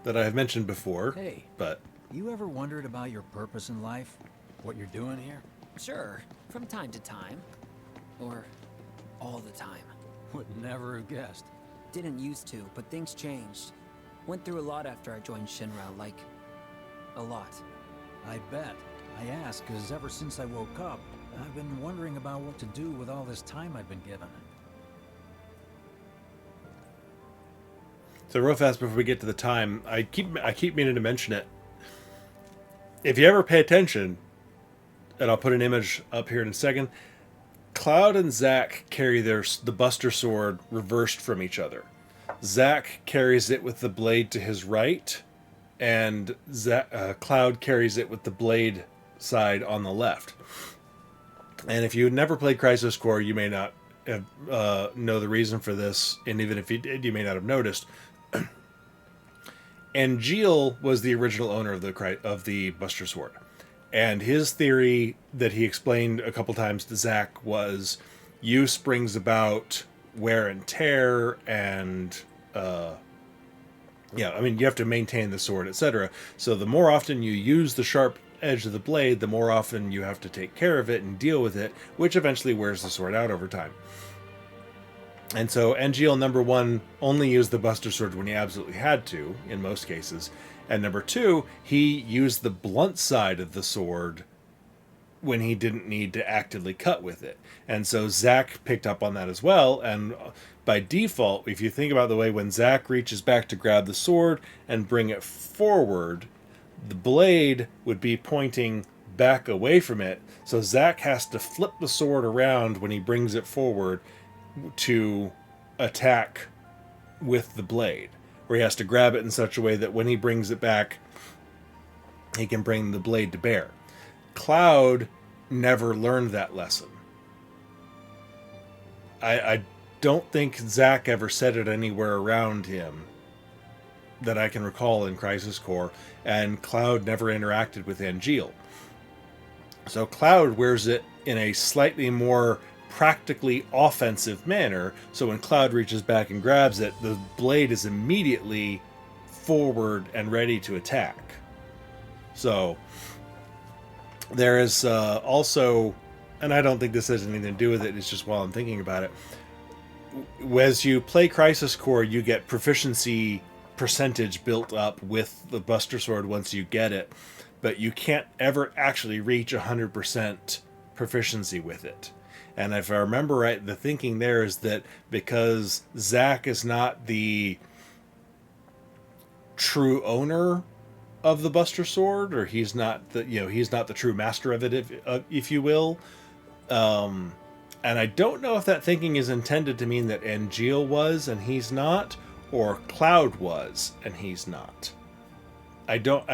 That I have mentioned before, hey, but... You ever wondered about your purpose in life? What you're doing here? Sure, from time to time. Or all the time. Would never have guessed. Didn't used to, but things changed. Went through a lot after I joined Shinra, like... a lot. I bet. I ask because ever since I woke up, I've been wondering about what to do with all this time I've been given. So real fast before we get to the time, I keep meaning to mention it. If you ever pay attention, and I'll put an image up here in a second, Cloud and Zack carry the Buster Sword reversed from each other. Zack carries it with the blade to his right, and Cloud carries it with the blade side on the left. And if you never played Crisis Core, you may not have, know the reason for this, and even if you did, you may not have noticed. And Gil was the original owner of the Buster Sword. And his theory that he explained a couple times to Zack was use brings about wear and tear and, yeah, I mean, you have to maintain the sword, etc. So the more often you use the sharp edge of the blade, the more often you have to take care of it and deal with it, which eventually wears the sword out over time. And so NGL number 1 only used the Buster Sword when he absolutely had to, in most cases. And number 2, he used the blunt side of the sword when he didn't need to actively cut with it. And so Zack picked up on that as well. And by default, if you think about the way when Zack reaches back to grab the sword and bring it forward, the blade would be pointing back away from it. So Zack has to flip the sword around when he brings it forward to attack with the blade, where he has to grab it in such a way that when he brings it back, he can bring the blade to bear. Cloud never learned that lesson. I don't think Zack ever said it anywhere around him that I can recall in Crisis Core, and Cloud never interacted with Angeal. So Cloud wears it in a slightly more practically offensive manner, so when Cloud reaches back and grabs it, the blade is immediately forward and ready to attack. So there is also, and I don't think this has anything to do with it, it's just while I'm thinking about it, as you play Crisis Core, you get proficiency percentage built up with the Buster Sword once you get it, but you can't ever actually reach 100% proficiency with it. And if I remember right, the thinking there is that because Zack is not the true owner of the Buster Sword, or he's not the he's not the true master of it, if you will. And I don't know if that thinking is intended to mean that Angeal was and he's not, or Cloud was and he's not. I don't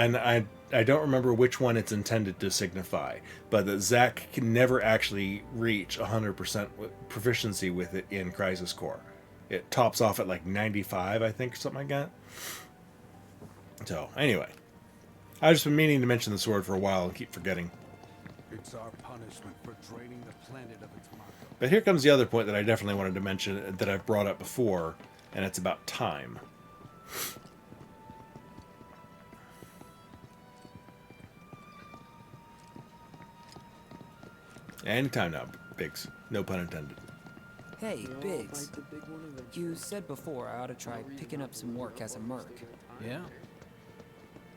remember which one it's intended to signify, but that Zack can never actually reach 100% proficiency with it in Crisis Core. It tops off at like 95, I think, or something like that. So, anyway. I've just been meaning to mention the sword for a while and keep forgetting. It's our punishment for draining the planet of its mark. But here comes the other point that I definitely wanted to mention that I've brought up before, and it's about time. Anytime now, Biggs. No pun intended. Hey, Biggs. You said before I ought to try picking up some work as a merc. Yeah?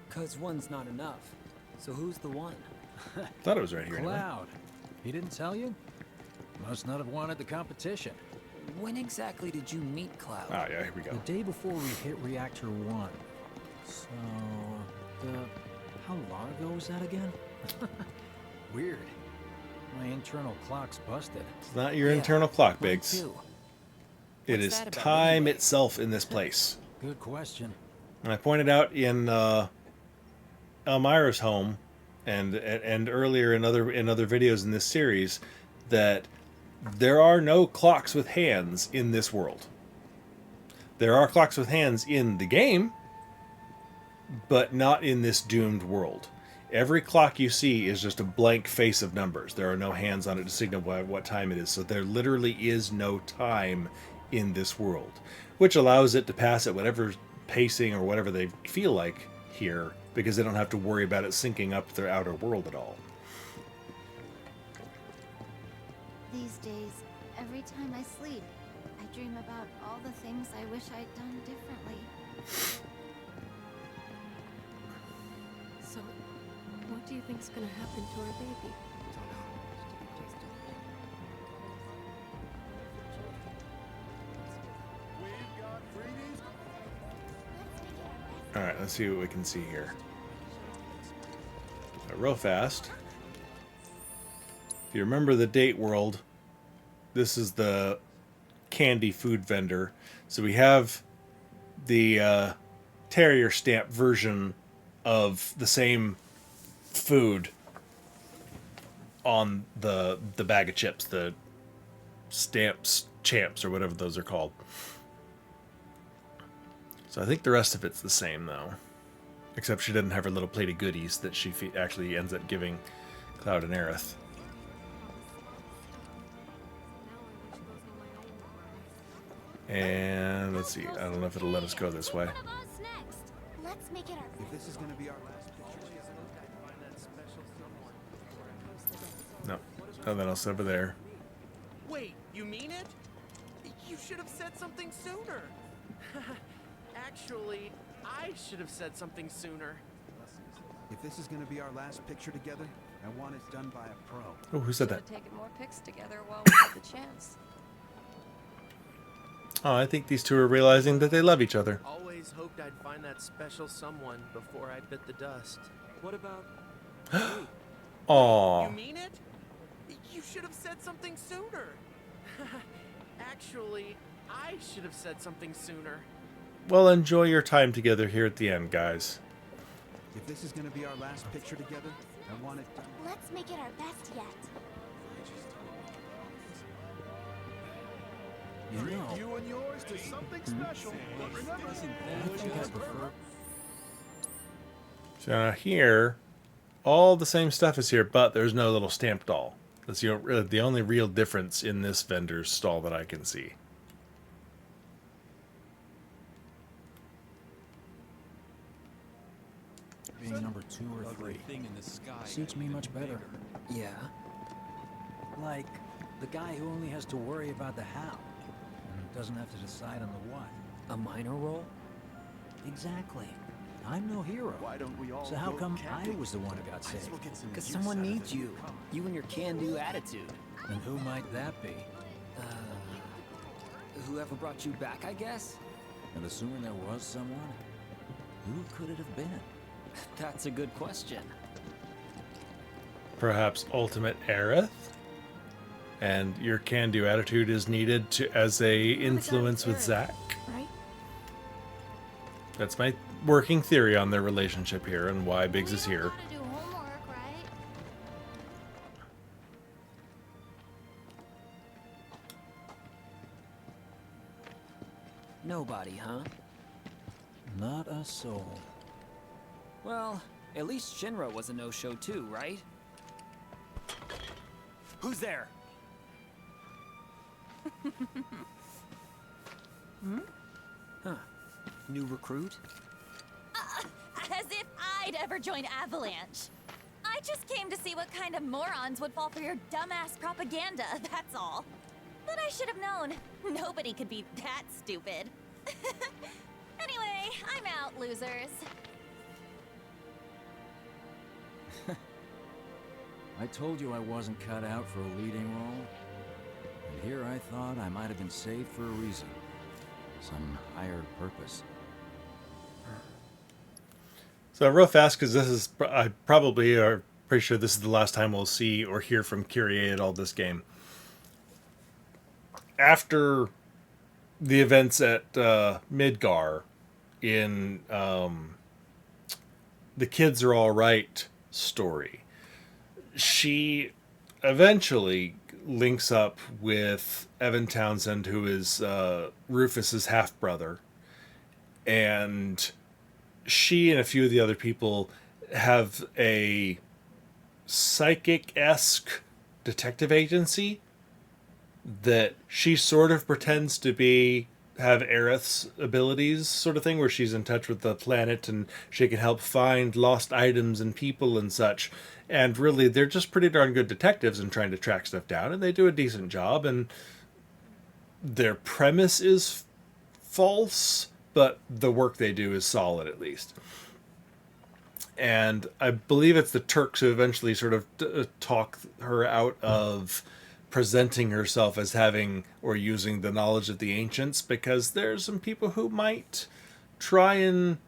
Cause one's not enough. So who's the one? Thought it was right here. Anyway. Cloud. He didn't tell you? Must not have wanted the competition. When exactly did you meet Cloud? Oh yeah, here we go. The day before we hit Reactor 1. So, how long ago was that again? Weird. My internal clock's busted. It's not your internal clock, Mine Biggs. too. It What's is that about time anyway? itself in this place. Good question. And I pointed out in Elmira's home and earlier in other videos in this series that there are no clocks with hands in this world. There are clocks with hands in the game, but not in this doomed world. Every clock you see is just a blank face of numbers. There are no hands on it to signify what time it is. So there literally is no time in this world, which allows it to pass at whatever pacing or whatever they feel like here, because they don't have to worry about it syncing up their outer world at all. These days, every time I sleep, I dream about all the things I wish I'd done differently. So, what do you think's gonna happen to our baby? Alright, let's see what we can see here. Real fast. If you remember the date world, this is the candy food vendor. So we have the terrier stamp version of the same food on the bag of chips, the stamps champs or whatever those are called. So I think the rest of it's the same though, except she didn't have her little plate of goodies that she actually ends up giving Cloud and Aerith. And let's see, I don't know if it'll let us go this way. Let's make it our If this is going to be our last picture, No, nothing else over there. Wait, you mean it? You should have said something sooner. Actually, I should have said something sooner. if this is going to be our last picture together, I want it done by a pro. Oh, who said that? Should've taken more pics together while we had the chance. Oh, I think these two are realizing that they love each other. Always hoped I'd find that special someone before I bit the dust. What about... Aww. You mean it? You should have said something sooner. Actually, I should have said something sooner. Well, enjoy your time together here at the end, guys. If this is going to be our last picture together, I want it done. Let's make it our best yet. You know, You and yours to something special. But remember, I think I prefer... So now here, all the same stuff is here, but there's no little stamp doll. That's the only real difference in this vendor's stall that I can see. Being number 2 or 3 suits me much better. Yeah. Like, the guy who only has to worry about the how, and doesn't have to decide on the what. A minor role? Exactly. I'm no hero. Why don't we all So how go come camping? I was the one who got saved? Because someone needs you. You and your can-do attitude. And who might that be? Whoever brought you back, I guess? And assuming there was someone, who could it have been? That's a good question. Perhaps Ultimate Aerith? And your can-do attitude is needed to as a influence with Zack? Right? That's my working theory on their relationship here and why Biggs is here. Gotta do homework, right? Nobody, huh? Not a soul. Well, at least Shinra was a no-show too, right? Who's there? Huh. New recruit? As if I'd ever join Avalanche. I just came to see what kind of morons would fall for your dumbass propaganda, that's all. But I should have known. Nobody could be that stupid. Anyway, I'm out, losers. I told you I wasn't cut out for a leading role. And here I thought I might have been saved for a reason. Some higher purpose. So real fast, because this is, I probably are pretty sure this is the last time we'll see or hear from Kyrie at all this game. After the events at Midgar in the Kids Are All Right story, she eventually links up with Evan Townsend, who is Rufus's half-brother, and she and a few of the other people have a psychic-esque detective agency that she sort of pretends to have Aerith's abilities, sort of thing, where she's in touch with the planet and she can help find lost items and people and such. And really, they're just pretty darn good detectives in trying to track stuff down, and they do a decent job. And their premise is false, but the work they do is solid, at least. And I believe it's the Turks who eventually sort of talk her out of presenting herself as having or using the knowledge of the ancients, because there's some people who might try and,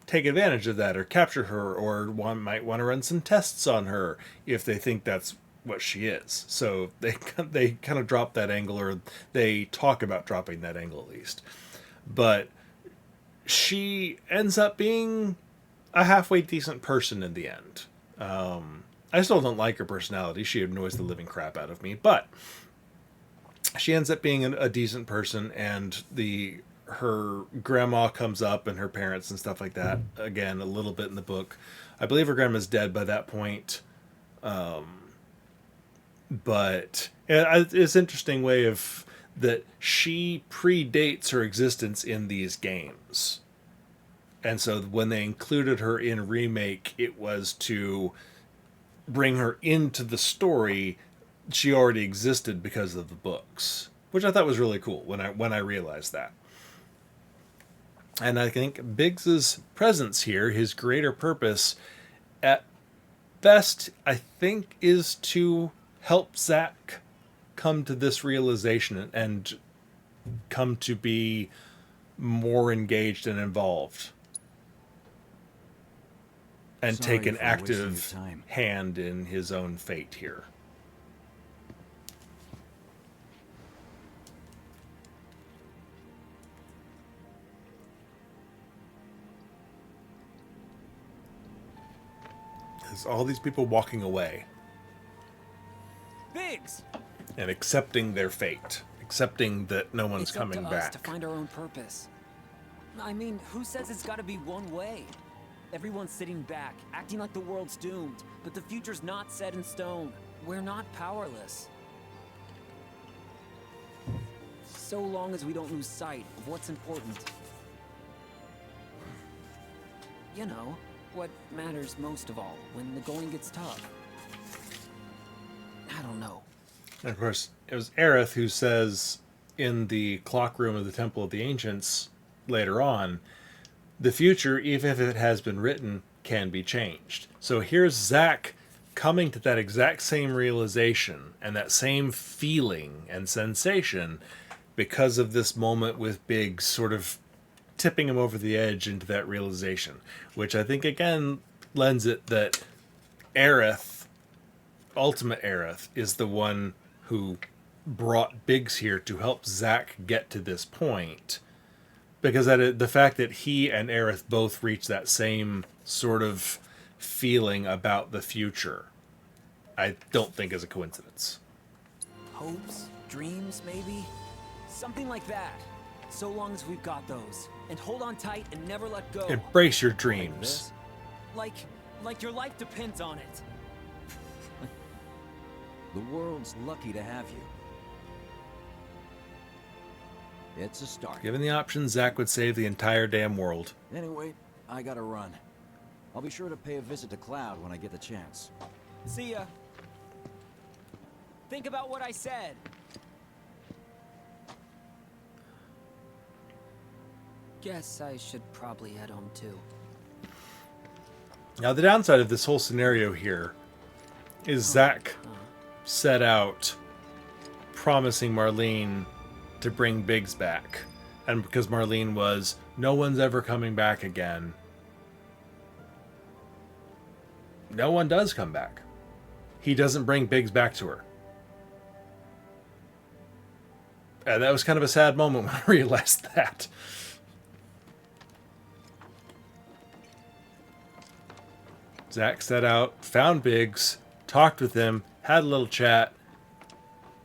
take advantage of that or capture her, or one might want to run some tests on her if they think that's what she is. So they kind of drop that angle, or they talk about dropping that angle at least. But she ends up being a halfway decent person in the end. I still don't like her personality. She annoys the living crap out of me, but she ends up being a decent person, and her grandma comes up and her parents and stuff like that. Again, a little bit in the book. I believe her grandma's dead by that point. But it's an interesting way of that she predates her existence in these games. And so when they included her in Remake, it was to bring her into the story. She already existed because of the books, which I thought was really cool when I realized that. And I think Biggs's presence here, his greater purpose, at best, I think, is to help Zack come to this realization and come to be more engaged and involved, and Sorry take an for active wasting your time. hand in his own fate here. There's all these people walking away Biggs! and accepting their fate, accepting that no one's It's coming up to us back. to find our own purpose. I mean, who says it's got to be one way? Everyone's sitting back, acting like the world's doomed, but the future's not set in stone. We're not powerless. So long as we don't lose sight of what's important. You know, what matters most of all when the going gets tough. I don't know. And of course, it was Aerith who says in the clock room of the Temple of the Ancients later on, the future, even if it has been written, can be changed. So here's Zack coming to that exact same realization and that same feeling and sensation because of this moment with Biggs sort of tipping him over the edge into that realization, which I think again lends it that Aerith, ultimate Aerith, is the one who brought Biggs here to help Zack get to this point. Because the fact that he and Aerith both reach that same sort of feeling about the future, I don't think is a coincidence. Hopes, dreams, maybe? Something like that. So long as we've got those. And hold on tight and never let go. Embrace your dreams. Like your life depends on it. The world's lucky to have you. It's a start. Given the option, Zack would save the entire damn world. Anyway, I gotta run. I'll be sure to pay a visit to Cloud when I get the chance. See ya. Think about what I said. guess I should probably head home too. Now, the downside of this whole scenario here is Zack set out promising Marlene to bring Biggs back. And because Marlene was, no one's ever coming back again, no one does come back. He doesn't bring Biggs back to her. And that was kind of a sad moment when I realized that. Zack set out, found Biggs, talked with him, had a little chat,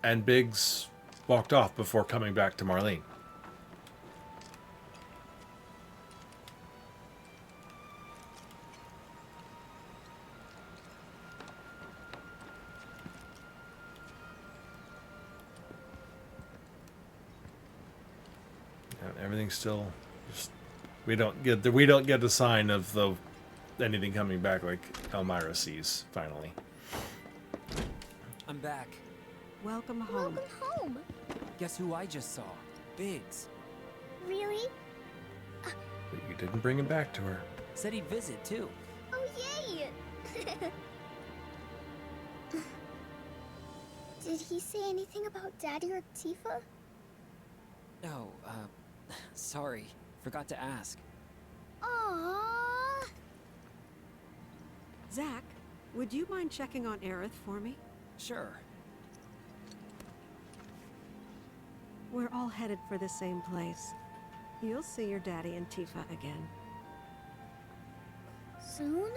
and Biggs walked off before coming back to Marlene. And everything's still just, we don't get a sign of anything coming back like Elmira sees finally. I'm back. Welcome home. Welcome home. Guess who I just saw? Biggs. Really? But you didn't bring him back to her. Said he'd visit too. Oh, yay! Did he say anything about Daddy or Tifa? No, sorry. Forgot to ask. Aww. Zack, would you mind checking on Aerith for me? Sure. We're all headed for the same place. You'll see your daddy and Tifa again. Soon?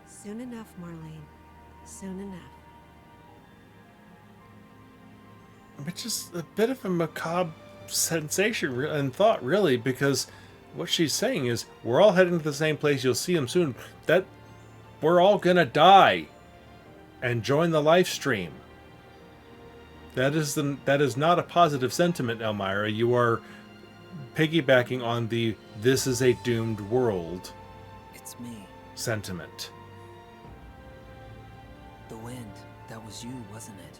Soon enough, Marlene. Soon enough. Which is a bit of a macabre sensation and thought, really, because what she's saying is, we're all heading to the same place, you'll see him soon. That we're all gonna die and join the Lifestream. That is not a positive sentiment, Elmira. You are piggybacking on the "this is a doomed world" It's me. sentiment. The wind. That was you, wasn't it?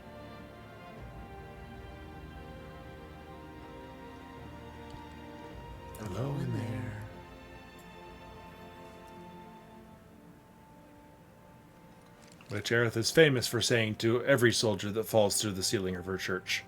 Hello in there. Which Aerith is famous for saying to every soldier that falls through the ceiling of her church.